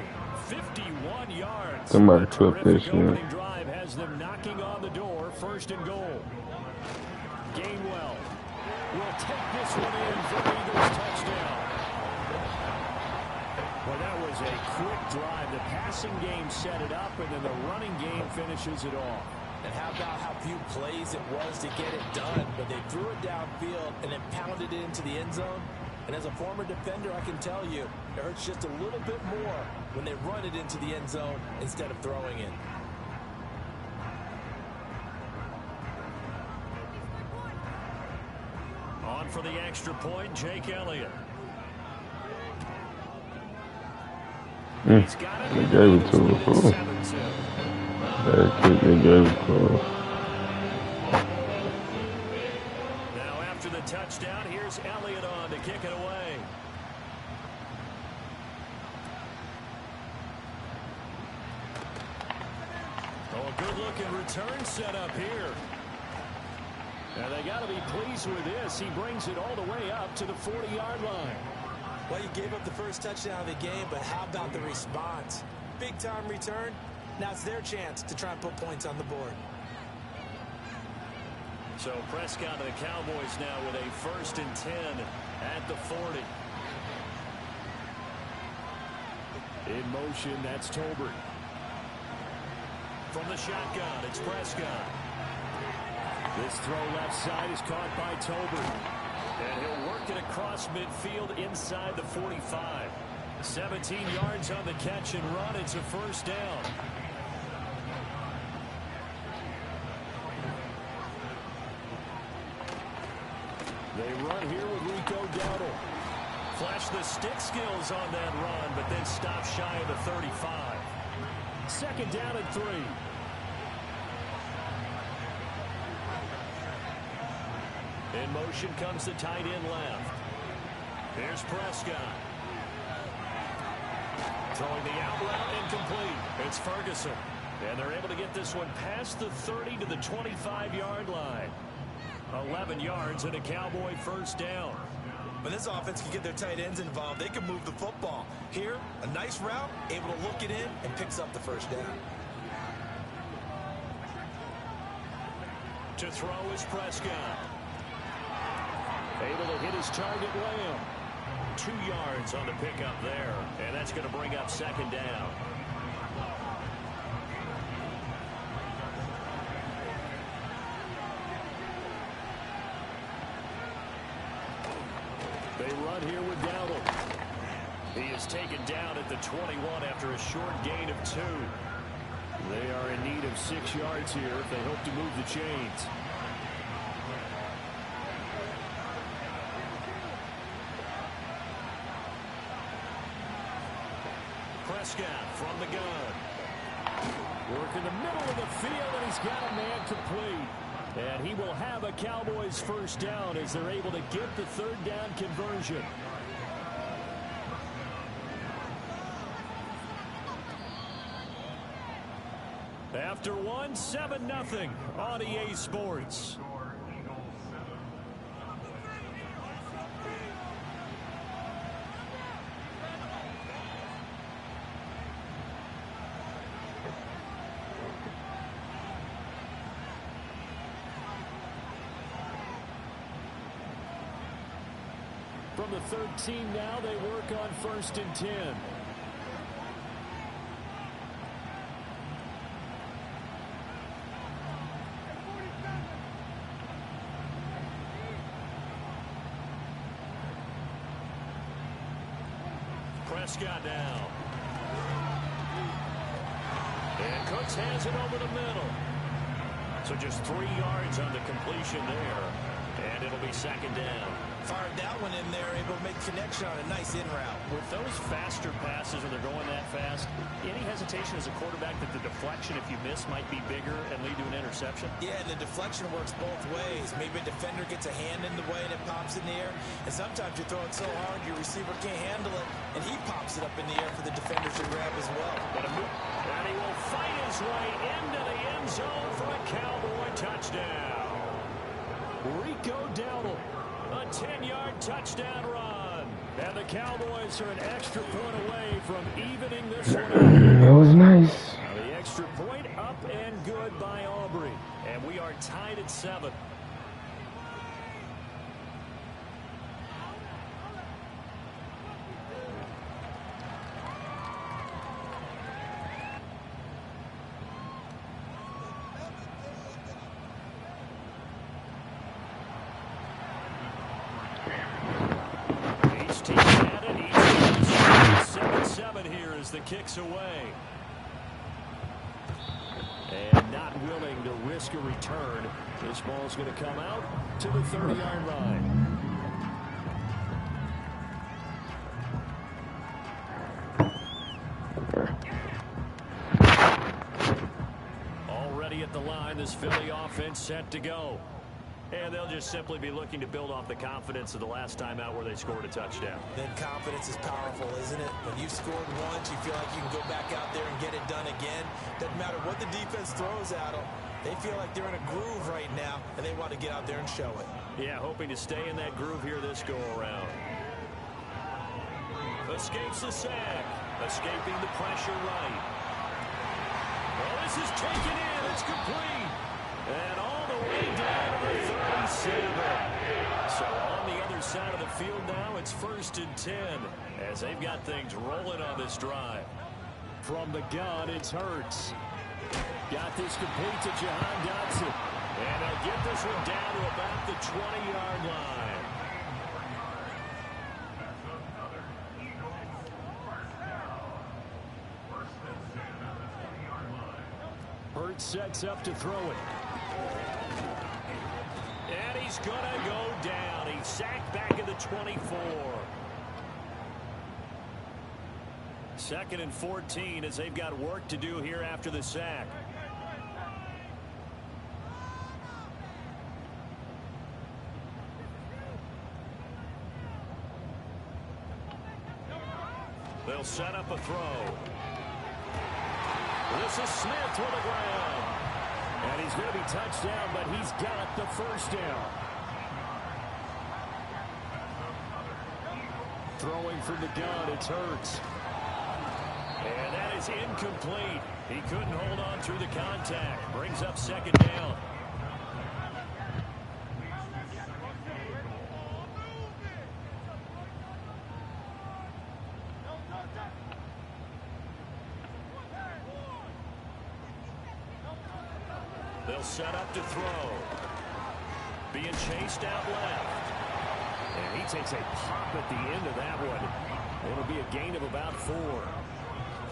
51 yards. Somebody clip this shit. Opening drive has them knocking on the door, 1st and goal. Gainwell will take this one in for the Eagles touchdown. Well, that was a quick drive. The passing game set it up, and then the running game finishes it off. And how about how few plays it was to get it done, but they threw it downfield and then pounded it into the end zone. And as a former defender, I can tell you, it hurts just a little bit more when they run it into the end zone instead of throwing it. On for the extra point, Jake Elliott. He's got it. They gave it to him. Very quick, they gave it to him. Now after the touchdown, here's Elliott on to kick it away. Oh, a good-looking return set up here. And they got to be pleased with this. He brings it all the way up to the 40-yard line. Well, you gave up the first touchdown of the game, but how about the response? Big-time return. Now it's their chance to try and put points on the board. So Prescott and the Cowboys now with a 1st and 10 at the 40. In motion, that's Tolbert. From the shotgun, it's Prescott. This throw left side is caught by Tolbert. And he'll work it across midfield inside the 45. 17 yards on the catch and run. It's a 1st down. They run here with Rico Dowdle. Flash the stick skills on that run, but then stop shy of the 35. 2nd down and 3. In motion comes the tight end left. Here's Prescott. Throwing the out route incomplete. It's Ferguson. And they're able to get this one past the 30 to the 25-yard line. 11 yards and a Cowboy 1st down. When this offense can get their tight ends involved, they can move the football. Here, a nice route, able to look it in, and picks up the 1st down. To throw is Prescott. Able to hit his target, Lamb. 2 yards on the pickup there, and that's going to bring up 2nd down. They run here with Dowdle. He is taken down at the 21 after a short gain of 2. They are in need of 6 yards here if they hope to move the chains. Prescott from the gun. Work in the middle of the field, and he's got a man complete. And he will have a Cowboys first down as they're able to get the 3rd down conversion. After 1, 7-0 on EA Sports. From the 13 now, they work on 1st and 10. Prescott now. And Cooks has it over the middle. So just 3 yards on the completion there. And it'll be 2nd down. Fired that one in there, able to make connection on a nice in route. With those faster passes when they're going that fast, any hesitation as a quarterback that the deflection, if you miss, might be bigger and lead to an interception? Yeah, and the deflection works both ways. Maybe a defender gets a hand in the way and it pops in the air. And sometimes you throw it so hard your receiver can't handle it, and he pops it up in the air for the defenders to grab as well. And he will fight his way into the end zone for a Cowboy touchdown. Rico Dowdle. A 10-yard touchdown run. And the Cowboys are an extra point away from evening this one. That was nice. The extra point up and good by Aubrey. And we are tied at 7. The kicks away. And not willing to risk a return. This ball's going to come out to the 30-yard line. Already at the line, this Philly offense set to go. And they'll just simply be looking to build off the confidence of the last time out where they scored a touchdown. Then confidence is powerful, isn't it? When you've scored once, you feel like you can go back out there and get it done again. Doesn't matter what the defense throws at them. They feel like they're in a groove right now, and they want to get out there and show it. Yeah, hoping to stay in that groove here this go-around. Escapes the sack. Escaping the pressure right. Well, this is taken in. It's complete. And all the way down to the 37. So on the other side of the field now, it's 1st and 10 as they've got things rolling on this drive. From the gun, it's Hurts. Got this complete to Jahan Dotson. And they'll get this one down to about the 20-yard line. Hurts sets up to throw it. And he's going to go down. He's sacked back at the 24. 2nd and 14 as they've got work to do here after the sack. They'll set up a throw. This is Smith with the ground. And he's going to be touched down, but he's got the first down. Throwing from the gun, it's Hurts. And that is incomplete. He couldn't hold on through the contact. Brings up 2nd down. They'll set up to throw. Being chased out left. And he takes a pop at the end of that one. It'll be a gain of about 4.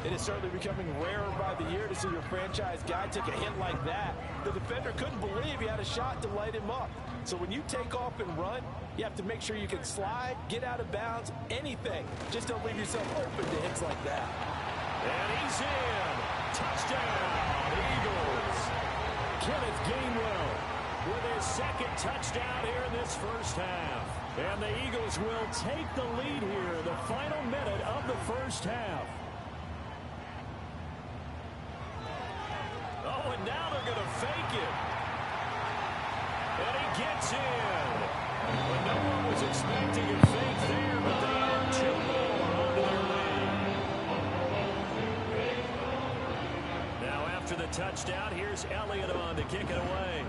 It is certainly becoming rarer by the year to see your franchise guy take a hit like that. The defender couldn't believe he had a shot to light him up. So when you take off and run, you have to make sure you can slide, get out of bounds, anything. Just don't leave yourself open to hits like that. And he's in. Touchdown, Eagles. Kenneth Gainwell with his second touchdown here in this first half. And the Eagles will take the lead here in the final minute of the first half. Oh, and now they're going to fake it. And he gets in. But no one was expecting a fake there, but they add 2 more onto their lead. Now after the touchdown, here's Elliott on to kick it away.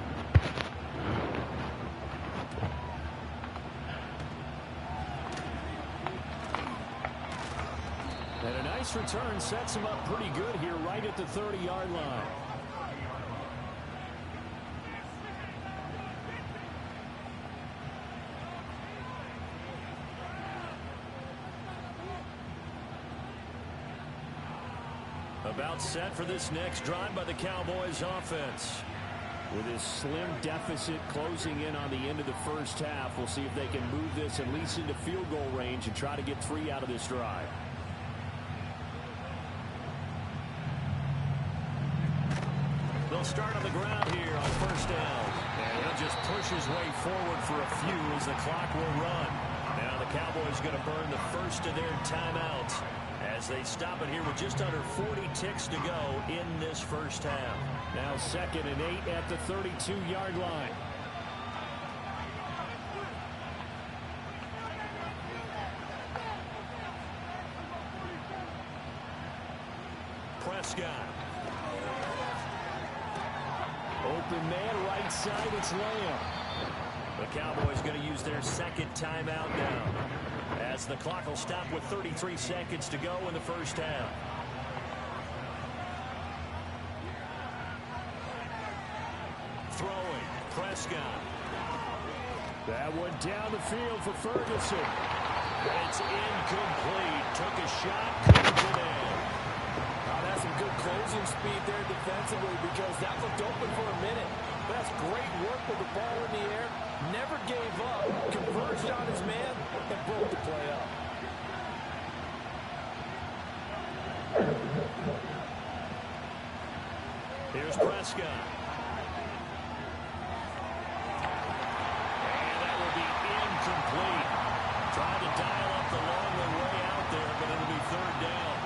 And a nice return sets him up pretty good here right at the 30-yard line. About set for this next drive by the Cowboys offense. With this slim deficit closing in on the end of the first half, we'll see if they can move this at least into field goal range and try to get 3 out of this drive. They'll start on the ground here on first down. And he'll just push his way forward for a few as the clock will run. Now the Cowboys going to burn the first of their timeouts as they stop it here with just under 40 ticks to go in this first half. Now 2nd and 8 at the 32-yard line. Prescott. Open man right side, it's Lamb. The Cowboys going to use their second timeout now, as the clock will stop with 33 seconds to go in the first half. Throwing, Prescott. That one down the field for Ferguson. It's incomplete. Took a shot, couldn't get in. That's some good closing speed there defensively, because that looked open for a minute. That's great work with the ball in the air. Never gave up. Converged on his man and broke the play up. Here's Prescott. And that will be incomplete. Trying to dial up the long way out there, but it'll be 3rd down.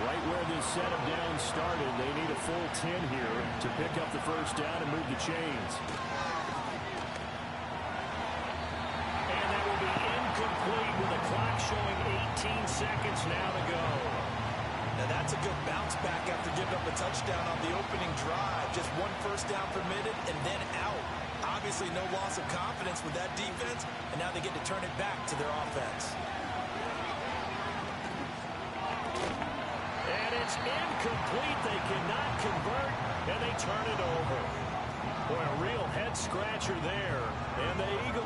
Right where this set of downs started, they need a full 10 here to pick up the first down and move the chains. And that will be incomplete with the clock showing 18 seconds now to go. Now that's a good bounce back after giving up a touchdown on the opening drive. Just 1 first down per minute and then out. Obviously no loss of confidence with that defense, and now they get to turn it back to their offense. And it's incomplete. They cannot convert, and they turn it over. Boy, a real head-scratcher there. And the Eagles...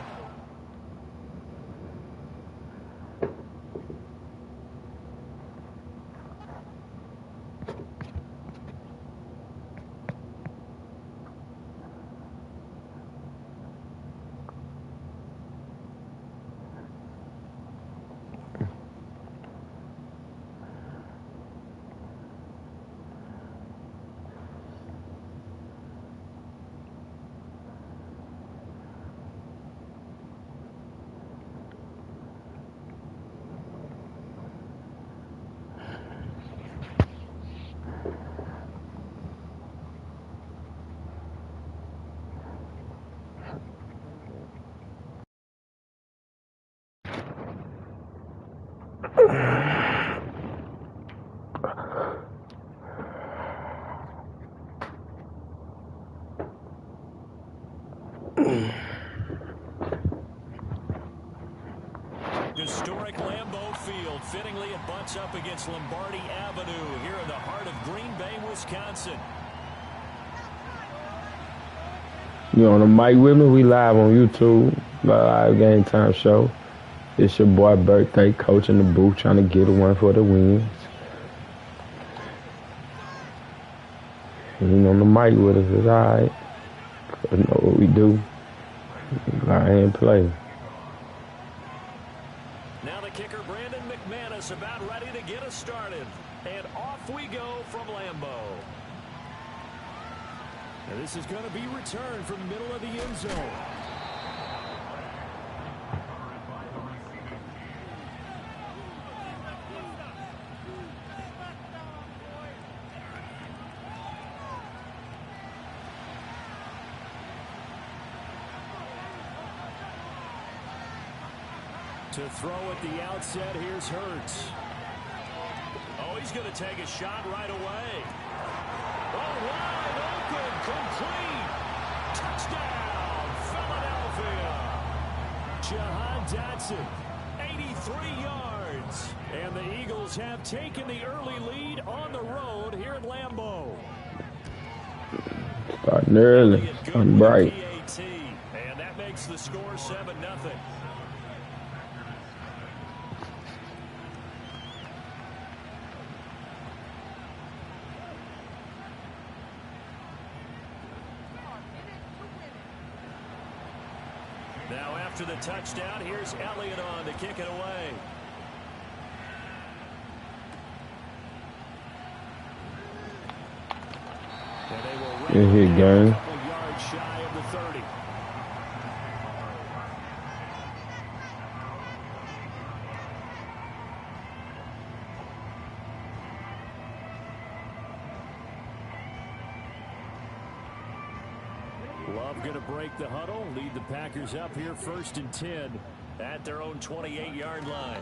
Historic Lambeau Field. Fittingly, it butts up against Lombardi Avenue here in the heart of Green Bay, Wisconsin. You on the mic with me? We live on YouTube, live game time show. It's your boy birthday, coach in the booth, trying to get one for the wins. You on the mic with us, it's alright. You know what we do. Lie and play. Now the kicker, Brandon McManus, about ready to get us started. And off we go from Lambeau. And this is going to be returned from the middle of the end zone. To throw at the outset, here's Hurts. Oh, he's going to take a shot right away. Oh, wide open, complete. Touchdown, Philadelphia. Jahan Dotson, 83 yards. And the Eagles have taken the early lead on the road here at Lambeau. Starting early, starting bright. And that makes the score 7-0. Now after the touchdown, here's Elliott on to kick it away. And they will run Good hit, gang. a couple yards shy of the 30. Love going to break the huddle, lead the Packers up here 1st and 10 at their own 28-yard line.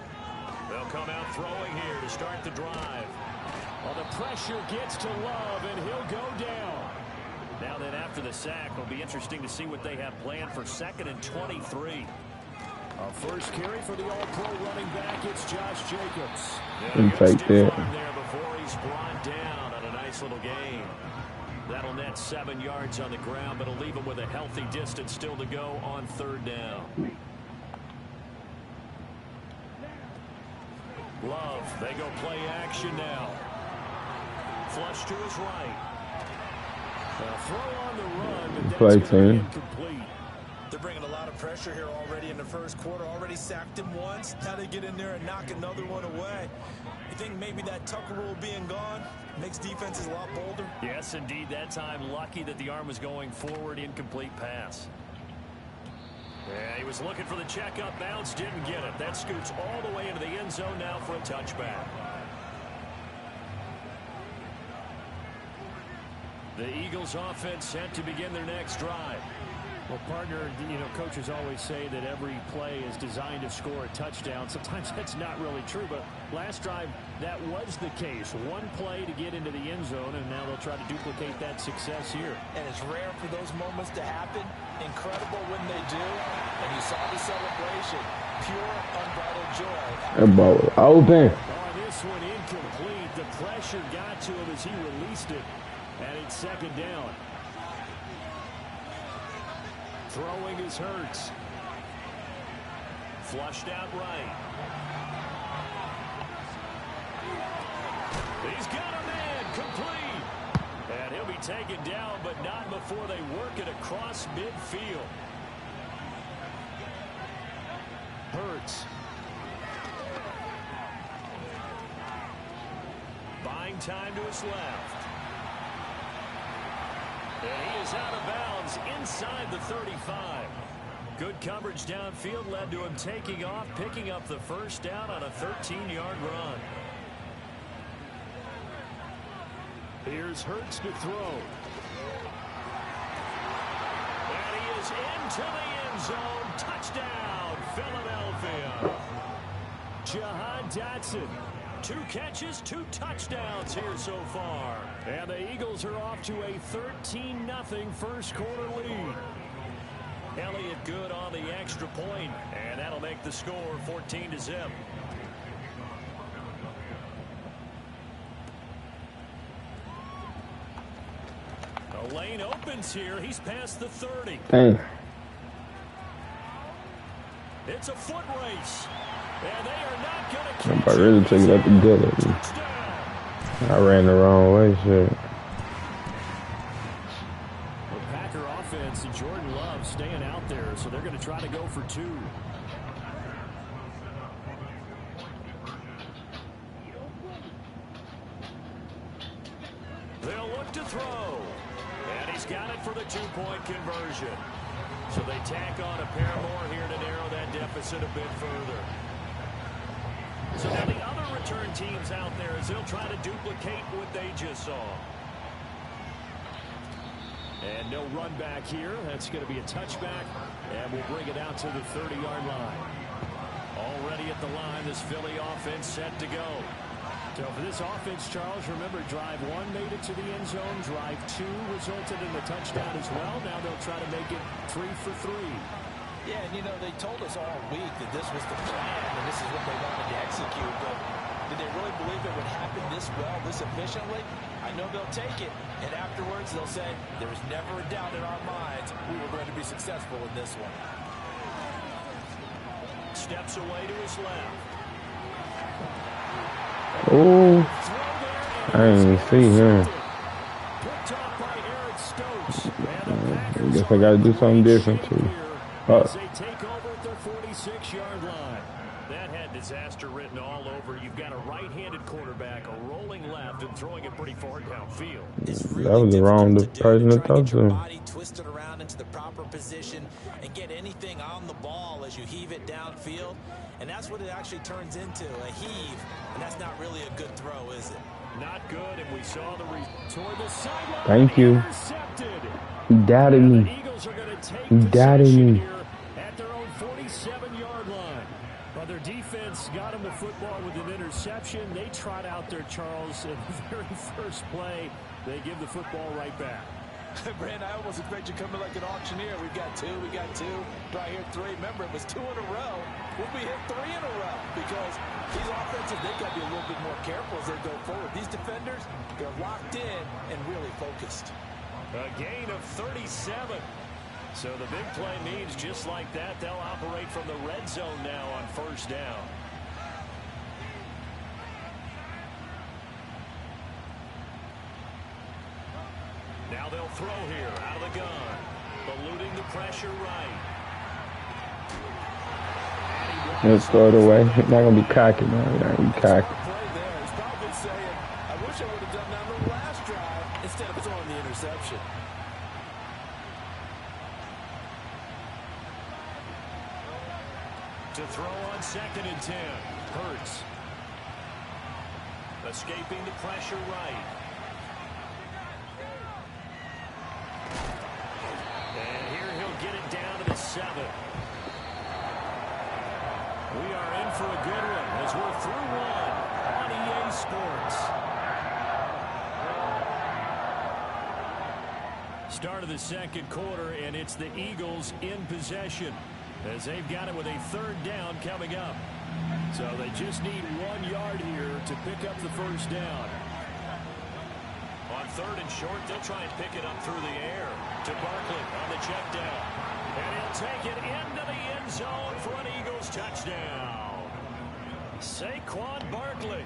They'll come out throwing here to start the drive. Well, the pressure gets to Love, and he'll go down. Now then, after the sack, it'll be interesting to see what they have planned for 2nd and 23. A first carry for the All-Pro running back, it's Josh Jacobs. And take that. There before he's brought down on a nice little gain. That'll net 7 yards on the ground, but it'll leave him with a healthy distance still to go on 3rd down. Love, they go play action now. Flush to his right. A throw on the run, but Play that's going to be team. incomplete. They're bringing a lot of pressure here already in the first quarter. Already sacked him once. Now they get in there and knock another one away. You think maybe that Tucker rule being gone makes defenses a lot bolder? Yes, indeed. That time, lucky that the arm was going forward. Incomplete pass. Yeah, he was looking for the check-up bounce. Didn't get it. That scoots all the way into the end zone now for a touchback. The Eagles offense set to begin their next drive. Well, partner, you know, coaches always say that every play is designed to score a touchdown. Sometimes that's not really true, but last drive, that was the case. One play to get into the end zone, and now they'll try to duplicate that success here. And it's rare for those moments to happen. Incredible when they do. And you saw the celebration. Pure, unbridled joy. That ball was open. Oh, this one incomplete. The pressure got to him as he released it. And it's 2nd down. Throwing is Hurts. Flushed out right. He's got a man complete. And he'll be taken down, but not before they work it across midfield. Hurts. Buying time to his left. And he is out of bounds inside the 35. Good coverage downfield led to him taking off, picking up the 1st down on a 13-yard run. Here's Hurts to throw. And he is into the end zone. Touchdown, Philadelphia. Jahan Dotson. 2 catches, 2 touchdowns here so far. And the Eagles are off to a 13-0 first quarter lead. Elliott good on the extra point, and that'll make the score 14-0. A lane Gain opens here. He's past the 30. Dang. It's a foot race. And they are not going to catch I really took it up the gut. I ran the wrong way, shit. The Packer offense and Jordan Love staying out there, so they're going to try to go for 2. They'll look to throw. And he's got it for the 2-point conversion. So they tack on a pair more here to narrow that deficit a bit further. So now the other return teams out there as they'll try to duplicate what they just saw. And no run back here. That's going to be a touchback. And we'll bring it out to the 30-yard line. Already at the line, this Philly offense set to go. So for this offense, Charles, remember, drive 1 made it to the end zone. Drive 2 resulted in the touchdown as well. Now they'll try to make it 3 for 3. Yeah, and you know, they told us all week that this was the plan and this is what they wanted to execute, but did they really believe it would happen this well, this efficiently? I know they'll take it, and afterwards they'll say, there was never a doubt in our minds we were going to be successful in this one. Steps away to his left. Oh, I didn't even see him. I guess I got to do something different too. As they take over at their 46-yard line. That had disaster written all over. You've got a right-handed quarterback, a rolling left, and throwing it pretty far downfield. It's really that was the wrong person to touch him. Body twisted around into the proper position and get anything on the ball as you heave it downfield. And that's what it actually turns into, a heave. And that's not really a good throw, is it? Not good, and we saw the toward the sideline. Thank you. Intercepted. He doubted me. The Eagles are going to take He doubted possession me. here at their own 47-yard line. But their defense got them the football with an interception. They trot out there, Charles, in the very first play. They give the football right back. Brand, I almost expect you coming like an auctioneer. We got two. Do I hear 3? Remember, it was 2 in a row. Will we hit 3 in a row? Because these offenses, they got to be a little bit more careful as they go forward. These defenders, they're locked in and really focused. A gain of 37. So the big play means just like that, they'll operate from the red zone now on first down. Now they'll throw here out of the gun. Eluding the pressure right. Let's throw it away. He's not going to be cocky, man. He's not going to be cocky. He's probably saying, I wish I would have done that on the last drive instead of throwing the interception. To throw on 2nd and 10. Hurts. Escaping the pressure right. And here he'll get it down to the 7. We are in for a good one as we're through one on EA Sports. Start of the second quarter, and it's the Eagles in possession as they've got it with a 3rd down coming up. So they just need 1 yard here to pick up the first down. On 3rd and short, they'll try and pick it up through the air to Barkley on the check down. And he'll take it into the end zone for an Eagles touchdown. Saquon Barkley,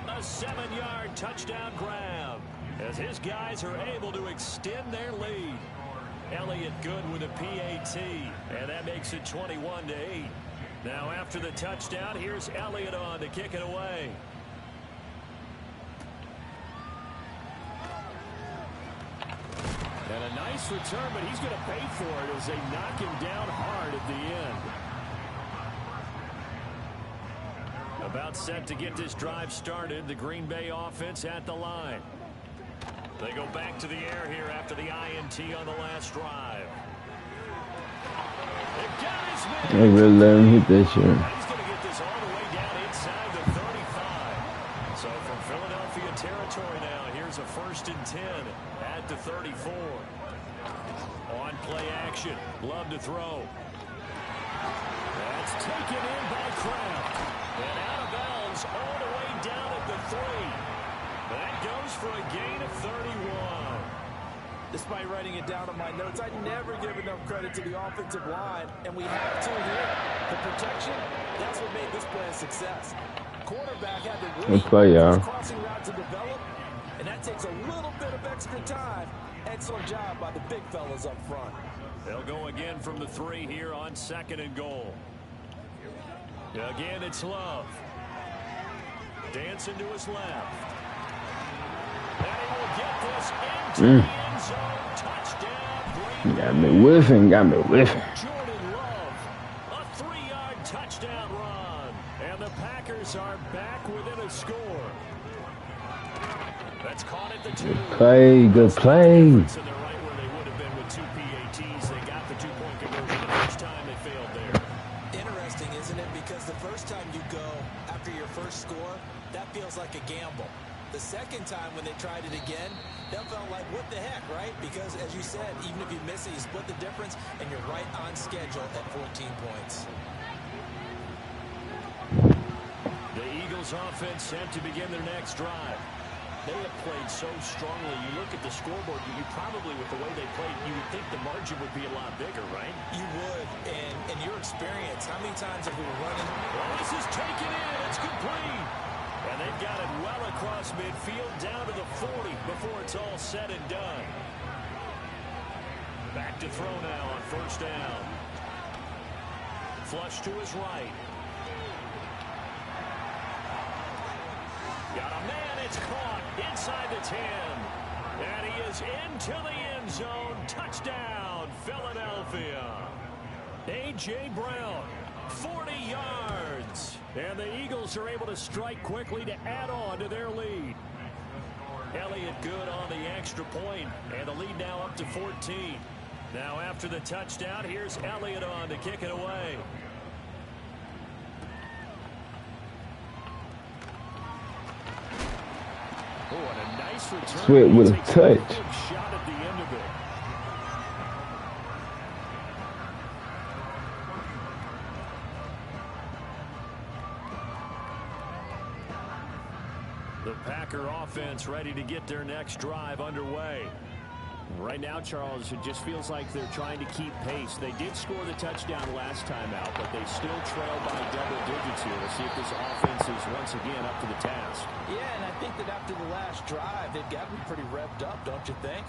a 7-yard touchdown grab as his guys are able to extend their lead. Elliott good with a PAT, and that makes it 21-8. Now after the touchdown, here's Elliott on to kick it away. And a nice return, but he's going to pay for it as they knock him down hard at the end. About set to get this drive started, the Green Bay offense at the line. They go back to the air here after the INT on the last drive. They really let him hit that shit. He's going to get this all the way down inside the 35. So from Philadelphia territory now, here's a 1st and 10 at the 34. On play action, Love to throw. That's taken in by Kraft. And out of bounds all the way down at the 3. That goes for a gain of 31. Despite writing it down on my notes, I never give enough credit to the offensive line, and we have to here. The protection, that's what made this play a success. Quarterback had to wait for his crossing route to develop, and that takes a little bit of extra time. Excellent job by the big fellas up front. They'll go again from the 3 here on 2nd and goal. Again, it's Love. Dancing to his left. And he will get this into the end zone. Touchdown. Got me whiffing. Jordan Love, a 3-yard touchdown run. And the Packers are back within a score. That's caught at the 2. Good play. So they're right where they would have been with 2 PATs. They got the 2-point conversion the first time. They failed there. Interesting, isn't it? Because the first time you go after your first score, that feels like a gamble. The second time when they tried it again, that felt like, what the heck, right? Because, as you said, even if you miss it, you split the difference, and you're right on schedule at 14 points. The Eagles offense set to begin their next drive. They have played so strongly. You look at the scoreboard, you probably, with the way they played, you would think the margin would be a lot bigger, right? You would. And in your experience, how many times have we been running? Well, this is taken in. It's complete. And they've got it well across midfield down to the 40 before it's all said and done. Back to throw now on 1st down. Flush to his right. Got a man, it's caught inside the 10. And he is into the end zone. Touchdown, Philadelphia. A.J. Brown, 40 yards. And the Eagles are able to strike quickly to add on to their lead. Elliott good on the extra point, and the lead now up to 14. Now after the touchdown, here's Elliott on to kick it away. Oh, and a nice return. Sweat with a touch. Shot at the end of it. The Packer offense ready to get their next drive underway. Right now, Charles, it just feels like they're trying to keep pace. They did score the touchdown last time out, but they still trail by double digits here. We'll see if this offense is once again up to the task. Yeah, and I think that after the last drive, they've got to be pretty revved up, don't you think?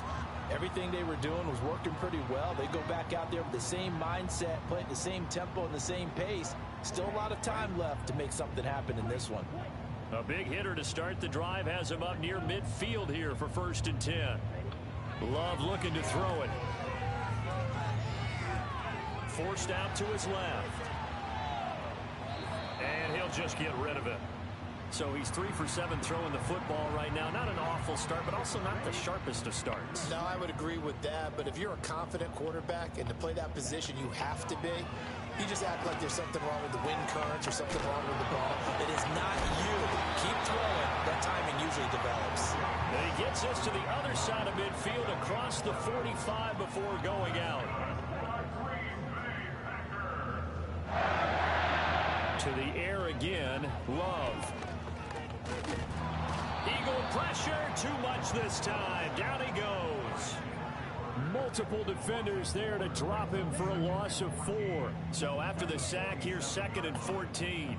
Everything they were doing was working pretty well. They go back out there with the same mindset, playing the same tempo and the same pace. Still a lot of time left to make something happen in this one. A big hitter to start the drive has him up near midfield here for 1st and 10. Love looking to throw it. Forced out to his left. And he'll just get rid of it. So he's 3 for 7 throwing the football right now. Not an awful start, but also not the sharpest of starts. No, I would agree with that. But if you're a confident quarterback and to play that position, you have to be. You just act like there's something wrong with the wind currents or something wrong with the ball. It is not you. Keep throwing. That timing usually develops. And he gets us to the other side of midfield across the 45 before going out. To the air again, Love. Eagle pressure, too much this time. Down he goes. Multiple defenders there to drop him for a loss of 4. So after the sack, here's 2nd and 14.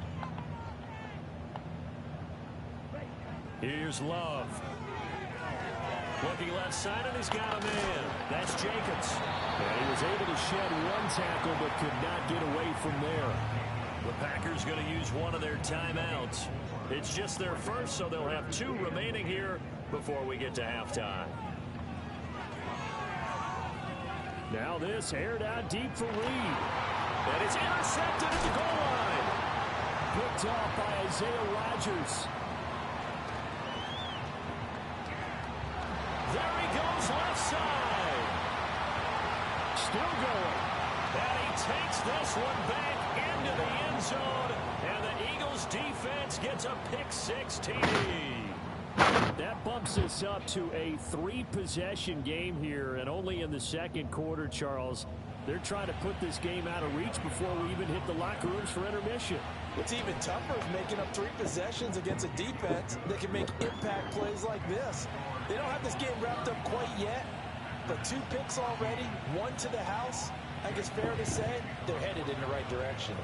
Here's Love. Looking left side, and he's got a man. That's Jacobs. And he was able to shed 1 tackle, but could not get away from there. The Packers going to use one of their timeouts. It's just their first, so they'll have 2 remaining here before we get to halftime. Now this aired out deep for Reed. And it's intercepted at the goal line. Picked off by Isaiah Rodgers. There he goes left side. Still going. And he takes this one back into the end zone. And the Eagles defense gets a pick-6 TD. That bumps us up to a 3-possession game here, and only in the second quarter, Charles. They're trying to put this game out of reach before we even hit the locker rooms for intermission. What's even tougher is making up 3 possessions against a defense that can make impact plays like this. They don't have this game wrapped up quite yet, But 2 picks already, 1 to the house. I think it's fair to say they're headed in the right direction.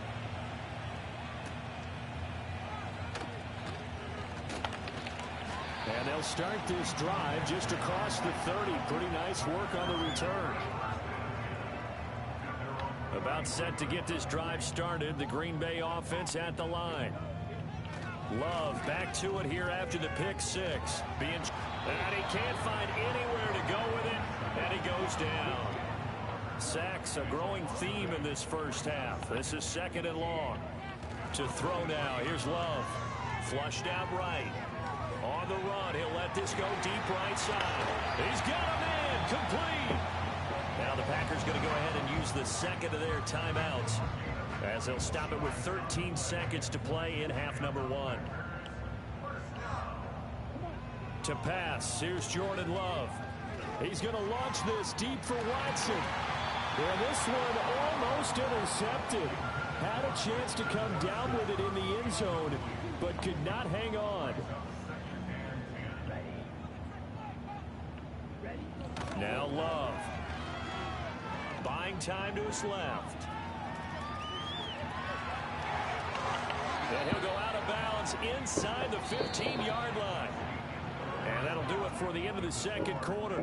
And they'll start this drive just across the 30. Pretty nice work on the return. About set to get this drive started. The Green Bay offense at the line. Love back to it here after the pick 6. And he can't find anywhere to go with it. And he goes down. Sacks a growing theme in this first half. This is 2nd and long. To throw now. Here's Love. Flushed out right. On the run. He'll let this go deep right side. He's got him in. Complete. Now the Packers going to go ahead and use the 2nd of their timeouts, as they'll stop it with 13 seconds to play in half number 1. To pass. Here's Jordan Love. He's going to launch this deep for Watson. And this one almost intercepted. Had a chance to come down with it in the end zone, but could not hang on. Now Love. Buying time to his left. And he'll go out of bounds inside the 15-yard line. And that'll do it for the end of the 2nd quarter.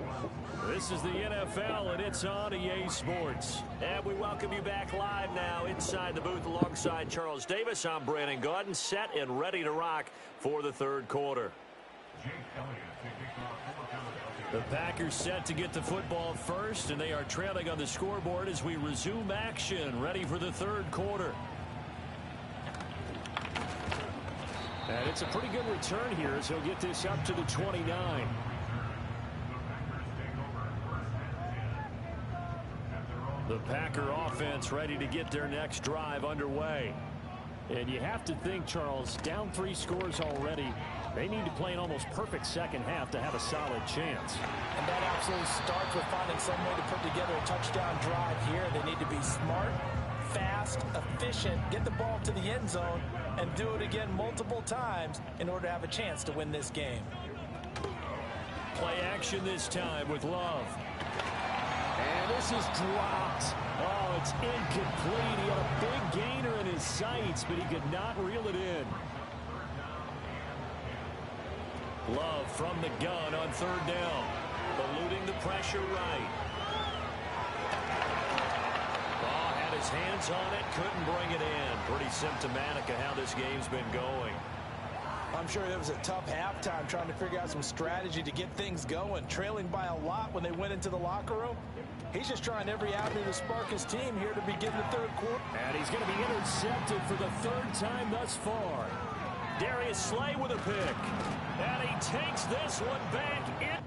This is the NFL, and it's on EA Sports. And we welcome you back live now inside the booth alongside Charles Davis. I'm Brandon Gaudin, set and ready to rock for the 3rd quarter. The Packers set to get the football first, and they are trailing on the scoreboard as we resume action, ready for the 3rd quarter. And it's a pretty good return here as he'll get this up to the 29. The Packer offense ready to get their next drive underway. And you have to think, Charles, down 3 scores already. They need to play an almost perfect 2nd half to have a solid chance. And that absolutely starts with finding some way to put together a touchdown drive here. They need to be smart, fast, efficient, get the ball to the end zone, and do it again multiple times in order to have a chance to win this game. Play action this time with Love. And this is dropped. Oh, it's incomplete. He had a big gainer in his sights, but he could not reel it in. Love from the gun on 3rd down. Eluding the pressure right. Oh, had his hands on it, couldn't bring it in. Pretty symptomatic of how this game's been going. I'm sure it was a tough halftime trying to figure out some strategy to get things going. Trailing by a lot when they went into the locker room. He's just trying every avenue to spark his team here to begin the 3rd quarter. And he's going to be intercepted for the 3rd time thus far. Darius Slay with a pick. And he takes this one back in.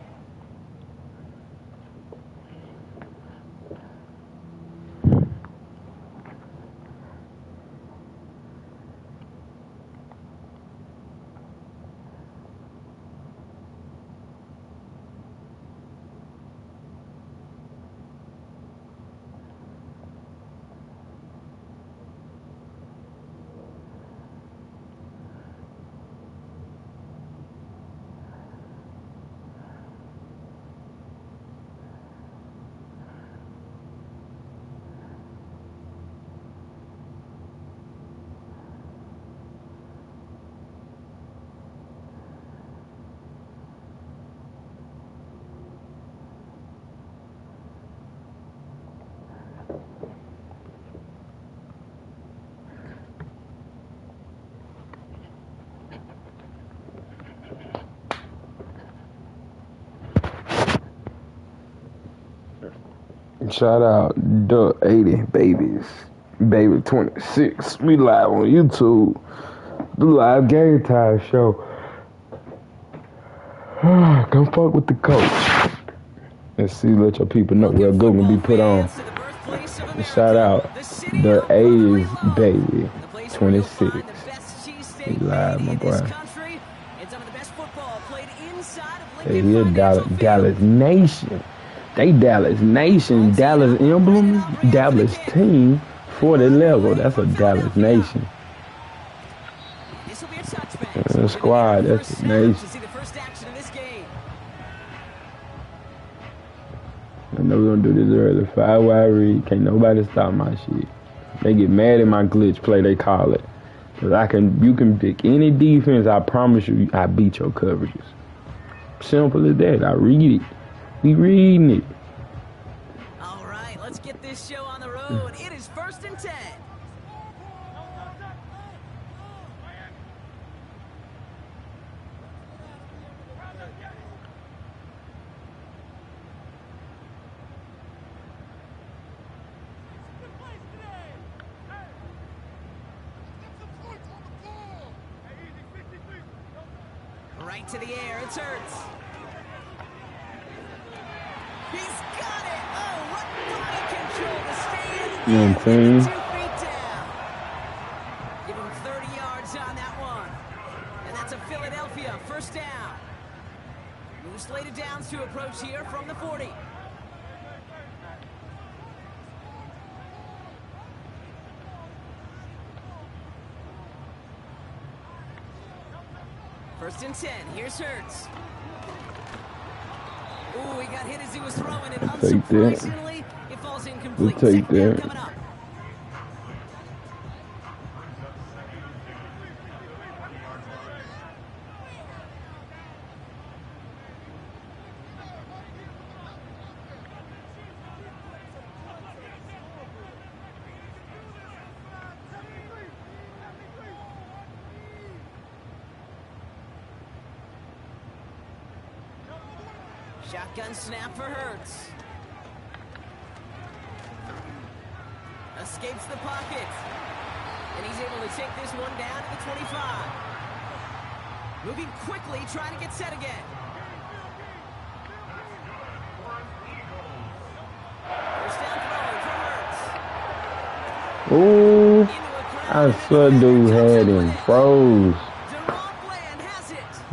Shout out the 80 babies. Baby 26. We live on YouTube. The live game time show. Come fuck with the coach. Let's see, let your people know where good will be put on. Shout out the 80s baby 26. We live, my boy. Hey, here Dallas Nation. They Dallas Nation, Dallas emblem, Dallas team, 40 level. That's a Dallas Nation. The squad, that's a nation. I know we're gonna do this early. 5-wide read. Can't nobody stop my shit. They get mad at my glitch play, they call it. But you can pick any defense, I promise you, I beat your coverages. Simple as that. I read it. We reading it. All right, let's get this show on the road. It is 1st and 10. Right to the air, it's Hurts. He's got it. Oh, what body control to stay in. You know what I'm saying? 2 feet down. Give him 30 yards on that one. And that's a Philadelphia 1st down. New slated downs to approach here from the 40. First and 10. Here's Hurts. Ooh, he got hit as he was throwing it. Unsurprisingly, it falls incomplete. We'll take that. Coming up. Shotgun snap for Hurts. Escapes the pocket. And he's able to take this one down to the 25. Moving quickly, trying to get set again. First down throwing for Hurts. Ooh, I saw dude had him froze.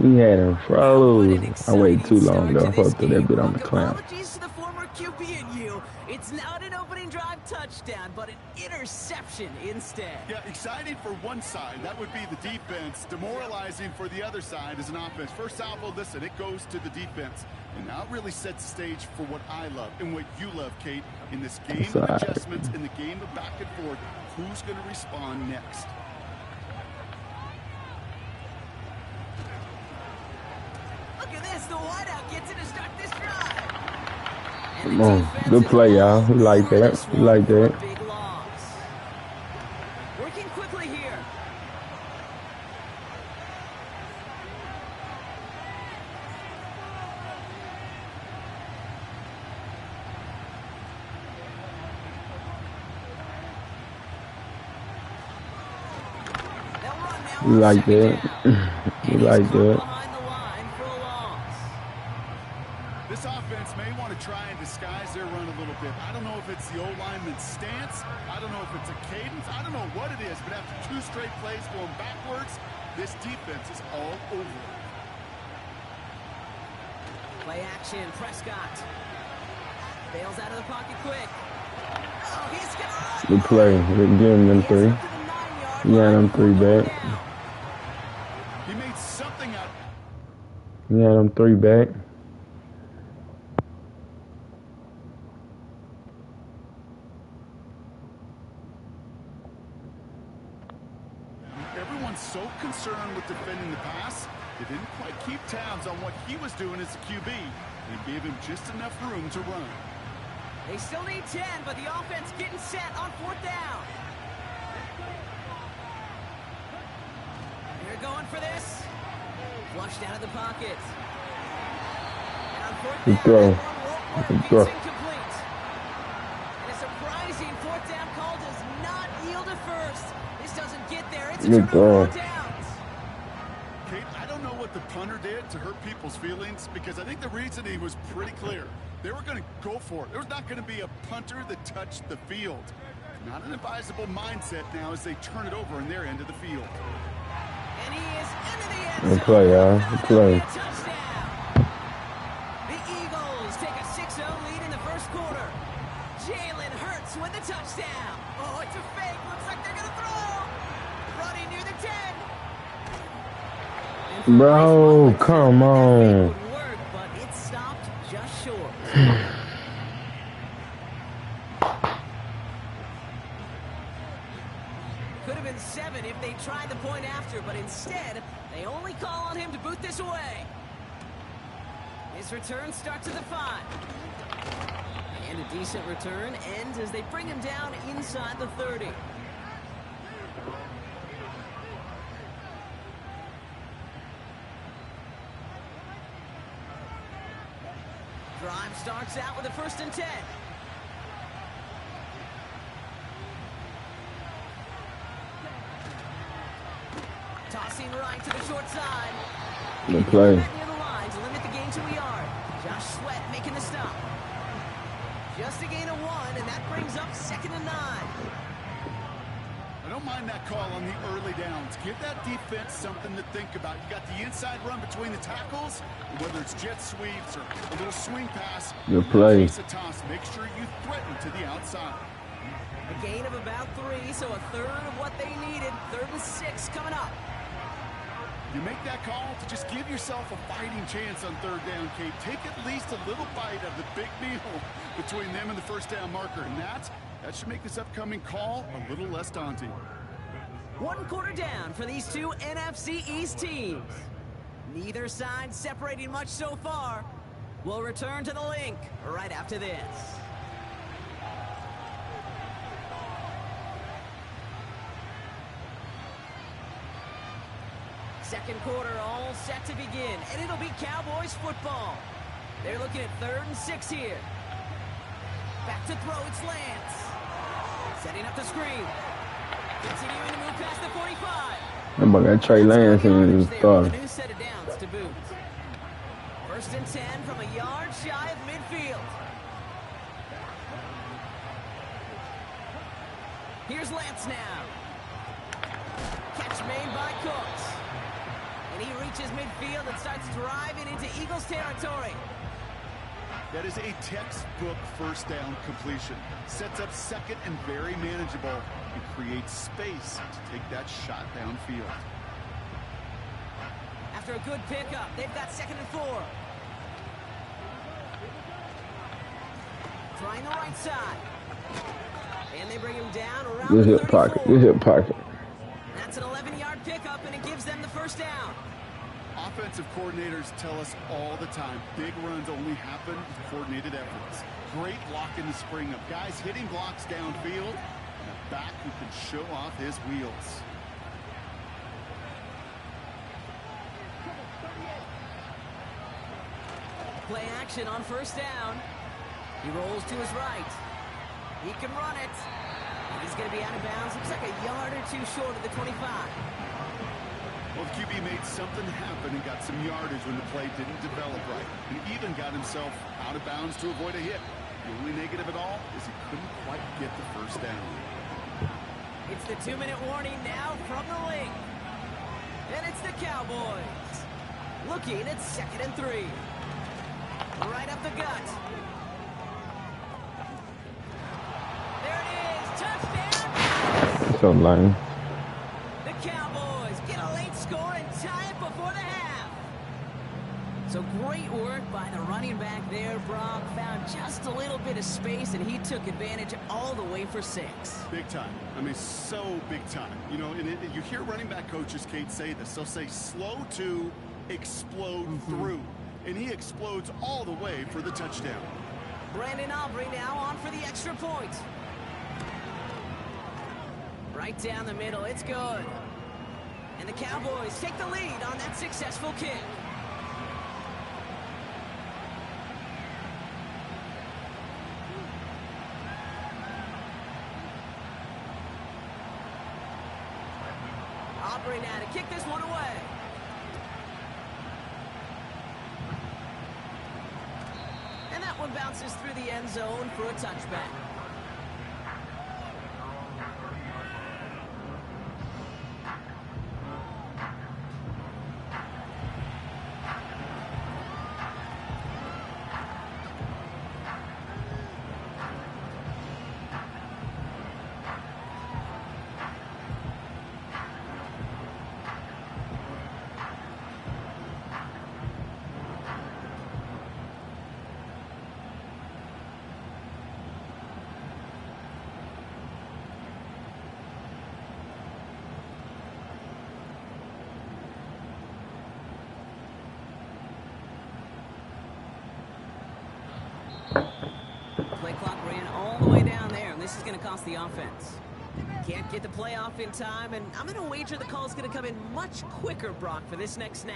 He had him froze. I waited too long though. I fucked that bit on the clown. Apologies to the former QB and you. It's not an opening drive touchdown, but an interception instead. Yeah, exciting for one side. That would be the defense. Demoralizing for the other side as an offense. First salvo, listen, it goes to the defense. And now it really sets the stage for what I love and what you love, Kate, in this game of adjustments, in the game of back and forth. Who's going to respond next? The wideout gets it to start this drive. Come on, good play, y'all. We like that. We like that. Big loss. Working quickly here. We like that. We like that. This offense may want to try and disguise their run a little bit. I don't know if it's the O-lineman's stance. I don't know if it's a cadence. I don't know what it is, but after 2 straight plays going backwards, this defense is all over it. Play action, Prescott. Bails out of the pocket quick. Oh, he's got good play. Give him them 3. Yeah, them 3 back. He made something out. Yeah, them 3 back. So concerned with defending the pass, they didn't quite keep tabs on what he was doing as a QB. They gave him just enough room to run. They still need 10, but the offense getting set on 4th down. They're going for this. Flushed out of the pocket. And on 4th down, good throw. Incomplete. And a surprising 4th down call does not yield a first. This doesn't get there. It's a turnover downs. Kate, I don't know what the punter did to hurt people's feelings because I think the reasoning was pretty clear. They were going to go for it. There's not going to be a punter that touched the field. Not an advisable mindset now as they turn it over in their end of the field. And he is into the end zone. Good play, y'all. Good play. The Eagles take a 6-0 lead in the first quarter. Jalen Hurts with the touchdown. Oh, it's a fake. Looks like they're going to throw. Running near the 10. Bro, come on. Work, but it stopped just short. Could have been 7 if they tried the point after, but instead, they only call on him to boot this away. His return starts at the 5. And a decent return ends as they bring him down inside the 30. Drive starts out with a 1st and 10. Tossing right to the short side. Good play. Near the line to limit the gain to a yard. Josh Sweat making the stop. Just a gain of 1, and that brings up 2nd and 9. I don't mind that call on the early downs. Give that defense something to think about. You got the inside run between the tackles, and whether it's jet sweeps or a little swing pass. Good play. A toss. Make sure you threaten to the outside. A gain of about 3, so a third of what they needed. 3rd and 6 coming up. You make that call to just give yourself a fighting chance on 3rd down, Kate. Take at least a little bite of the big meal between them and the 1st down marker. And that should make this upcoming call a little less daunting. 1 quarter down for these two NFC East teams. Neither side separating much so far. We'll return to the link right after this. Second quarter all set to begin, and it'll be Cowboys football. They're looking at 3rd and 6 here. Back to throw, it's Lance. Setting up the screen. Continuing to move past the 45. That boy got Trey Lance in his starter. New set of downs to boot. 1st and 10 from a yard shy of midfield. Here's Lance now. Catch made by Cooks. And he reaches midfield and starts driving into Eagles territory. That is a textbook 1st down completion. Sets up 2nd and very manageable and creates space to take that shot downfield. After a good pickup, they've got 2nd and 4. Trying the right side. And they bring him down around Good the hip 34. pocket. Good hip pocket. That's an 11-yard pickup, and it gives them the 1st down. Offensive coordinators tell us all the time, big runs only happen with coordinated efforts. Great block in the spring up. Guys hitting blocks downfield, and a back who can show off his wheels. Play action on 1st down. He rolls to his right. He can run it. He's going to be out of bounds. Looks like a yard or 2 short of the 25. Well, the QB made something happen and got some yardage when the play didn't develop right. And even got himself out of bounds to avoid a hit. The only negative at all is he couldn't quite get the 1st down. It's the 2-minute warning now from the link. And it's the Cowboys. Looking at 2nd and 3. Right up the gut. There it is. Touchdown. So lame. The Cowboys get a late score and tie it before the half. So great work by the running back there. Brock found just a little bit of space, and he took advantage all the way for 6. Big time. I mean, so big time. You know, and you hear running back coaches, Kate, say this. They'll say slow to explode through. And he explodes all the way for the touchdown. Brandon Aubrey now on for the extra point. Right down the middle, it's good. And the Cowboys take the lead on that successful kick. Aubrey now to kick this one away. And that one bounces through the end zone for a touchback. cost the offense. Can't get the play off in time, and I'm going to wager the call's going to come in much quicker, Brock, for this next snap.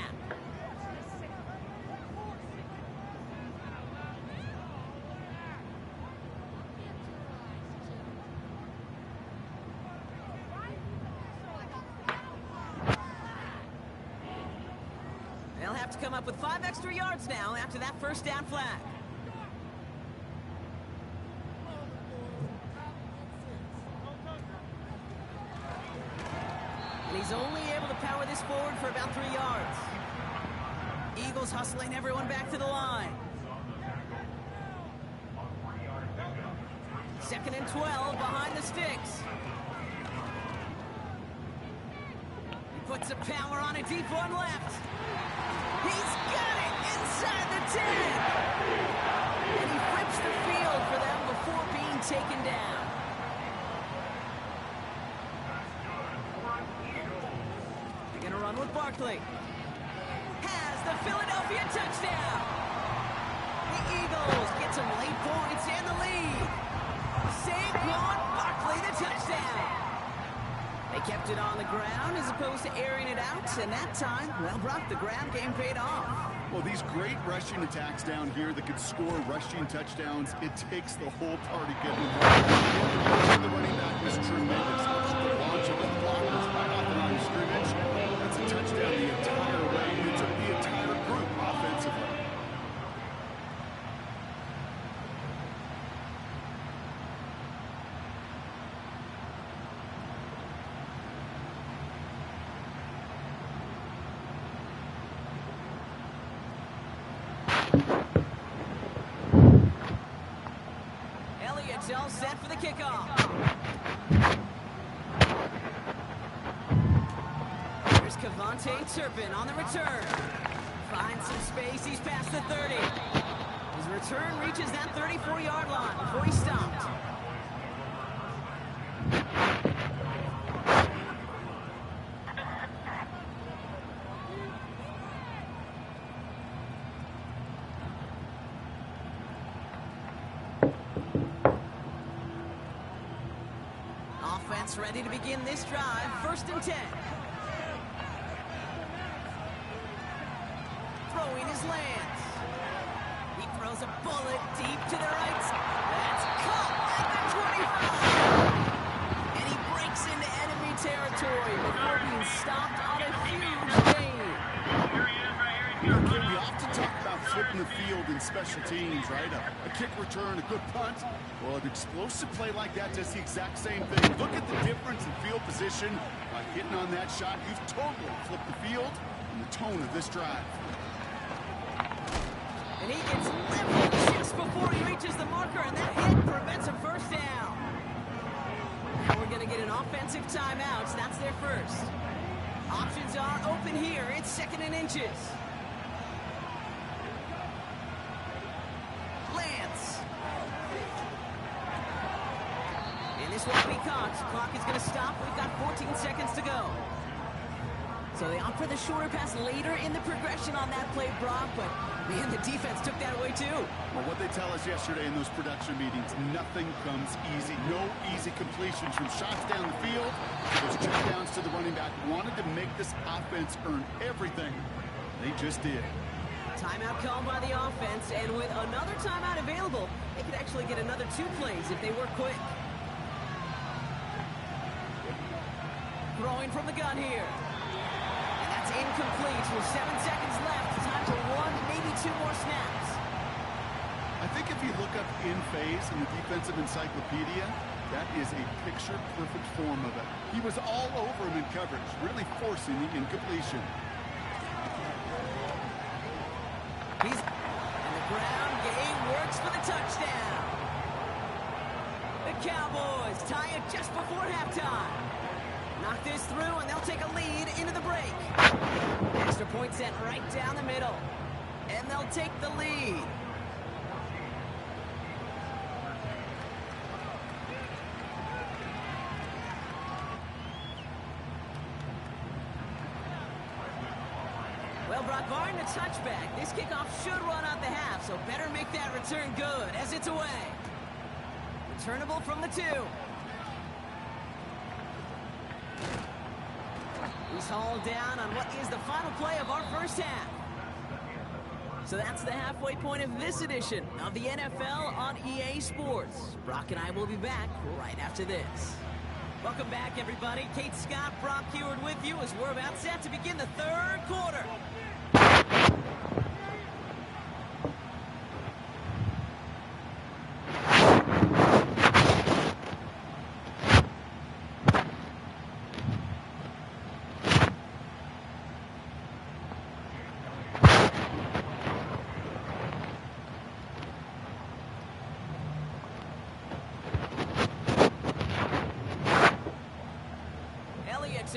They'll have to come up with 5 extra yards now after that first down flag. And he's only able to power this forward for about 3 yards. Eagles hustling everyone back to the line. 2nd and 12 behind the sticks. He puts the power on a deep one left. He's got it inside the 10. And he flips the field for them before being taken down. They're going to run with Barkley. Has the Philadelphia touchdown. The Eagles get some late points and the lead. Saquon Barkley, the touchdown. They kept it on the ground as opposed to airing it out, and that time, well, Brock, the ground game paid off. Well, these great rushing attacks down here that could score rushing touchdowns, it takes the whole party getting involved. The running back was tremendous. The launch of the blockers right off the line of scrimmage. That's a touchdown the entire way. It took the entire group offensively. Elliott's all set for the kickoff. Here's Tlgtshow on the return. Finds some space, he's past the 30. His return reaches that 34-yard line before he's stopped. Offense ready to begin this drive. 1st and 10. Throwing his Lance. He throws a bullet deep to the right. That's caught at the 25. And he breaks into enemy territory before being stopped on a huge gain. We often talk about flipping the field in special teams, right? A kick return, a good punt. Well, an explosive play like that does the exact same thing. Look at the difference in field position. By hitting on that shot, you've totally flipped the field and the tone of this drive. And he gets leveled just before he reaches the marker, and that hit prevents a first down. Now we're going to get an offensive timeout, so that's their first. Options are open here. It's 2nd and inches. Lance. And this won't be caught. Clock is going to stop. We've got 14 seconds to go. So they opt for the shorter pass later in the progression on that play, Brock, but man, the defense took that away too. Well, what they tell us yesterday in those production meetings, nothing comes easy. No easy completions from shots down the field. Those checkdowns to the running back wanted to make this offense earn everything. They just did. Timeout called by the offense, and with another timeout available, they could actually get another 2 plays if they work quick. Throwing from the gun here. And that's incomplete with 7 seconds left. Time for 1, maybe 2 more snaps. I think if you look up in phase in the defensive encyclopedia, that is a picture-perfect form of it. He was all over him in coverage, really forcing the incompletion. And the ground game works for the touchdown. The Cowboys tie it just before halftime. Knock this through, and they'll take a lead into the break. Extra point sent right down the middle. And they'll take the lead. Well, Brock, barring the touchback, this kickoff should run out the half, so better make that return good as it's away. Returnable from the 2. He's hauled down on what is the final play of our first half. So that's the halfway point of this edition of the NFL on EA Sports. Brock and I will be back right after this. Welcome back, everybody. Kate Scott, Brock Heward with you as we're about set to begin the third quarter.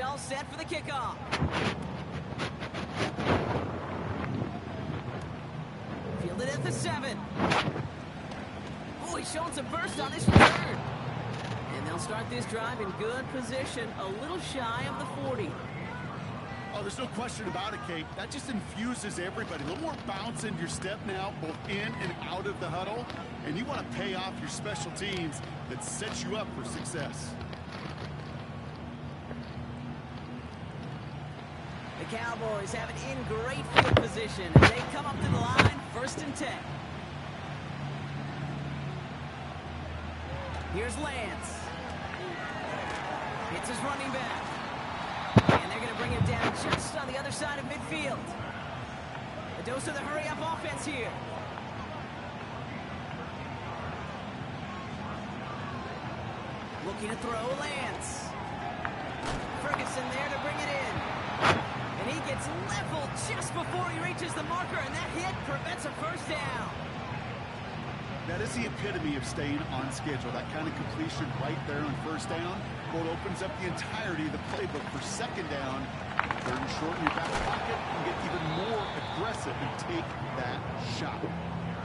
All set for the kickoff. Fielded at the 7. Oh, he's showing some burst on this return. And they'll start this drive in good position, a little shy of the 40. Oh, there's no question about it, Kate. That just infuses everybody. A little more bounce in your step now, both in and out of the huddle. And you want to pay off your special teams that sets you up for success. The Cowboys have it in great field position as they come up to the line, 1st and 10. Here's Lance. Hits his running back. And they're going to bring him down just on the other side of midfield. A dose of the hurry-up offense here. Looking to throw Lance. Ferguson there to bring it in. And he gets leveled just before he reaches the marker, and that hit prevents a first down. That is the epitome of staying on schedule. That kind of completion right there on first down. Well, it opens up the entirety of the playbook for second down. Third and short in your back pocket and get even more aggressive and take that shot.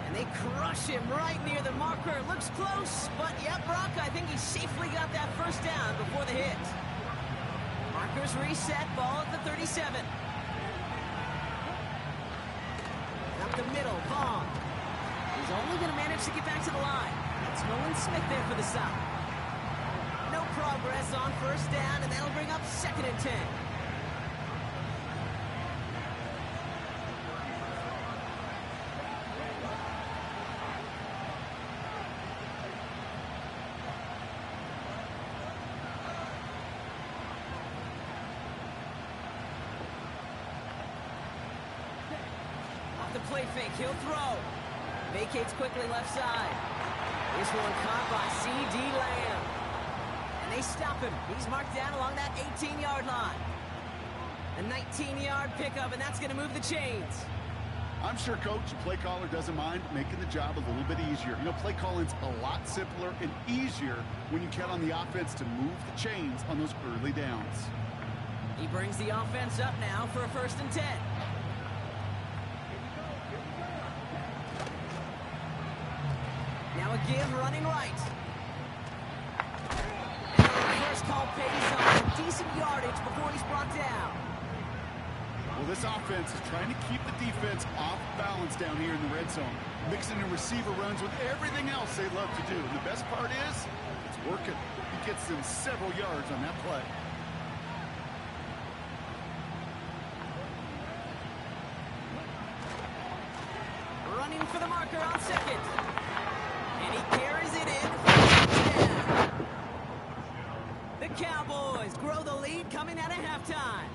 And they crush him right near the marker. Looks close, but yeah, Brock, I think he safely got that first down before the hit. Markers reset, ball at the 37. Up the middle, Vaughn. He's only going to manage to get back to the line. It's Nolan Smith there for the stop. No progress on first down, and that'll bring up 2nd and 10. The play fake, he'll throw. Vacates quickly left side. This one caught by C.D. Lamb. And they stop him. He's marked down along that 18-yard line. A 19-yard pickup, and that's going to move the chains. I'm sure Coach, play caller doesn't mind making the job a little bit easier. You know, play calling's a lot simpler and easier when you count on the offense to move the chains on those early downs. He brings the offense up now for a 1st and 10. Now a give running right. And the first call pays off. Decent yardage before he's brought down. Well, this offense is trying to keep the defense off balance down here in the red zone. Mixing in receiver runs with everything else they love to do. And the best part is, it's working. He gets them several yards on that play. Running for the marker on 2nd. And he carries it in for a touchdown. The Cowboys grow the lead coming out of halftime.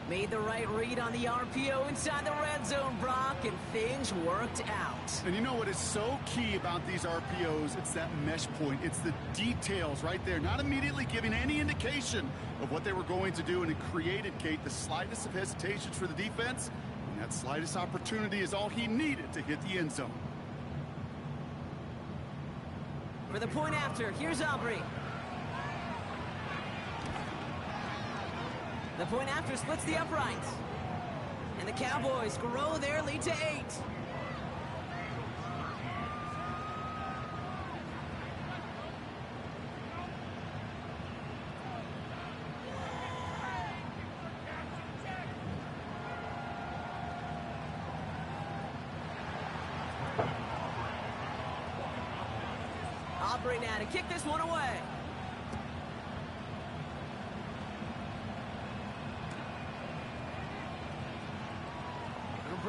Made the right read on the RPO inside the red zone, Brock, and things worked out. And you know what is so key about these RPOs? It's that mesh point. It's the details right there. Not immediately giving any indication of what they were going to do, and it created, Kate, the slightest of hesitations for the defense. And that slightest opportunity is all he needed to hit the end zone. For the point after, here's Aubrey. The point after splits the uprights. And the Cowboys grow their lead to 8. Aubrey now to kick this one away.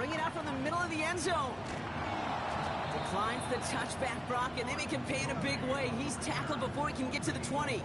bring it out from the middle of the end zone. Declines the touchback, Brock, and they make him pay in a big way. He's tackled before he can get to the 20.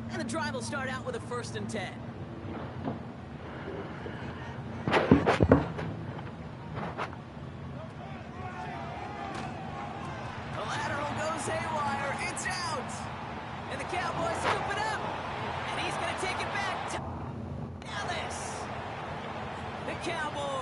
And the drive will start out with a 1st and 10. The lateral goes haywire. It's out. And the Cowboys scoop it up. And he's going to take it back to Dallas. The Cowboys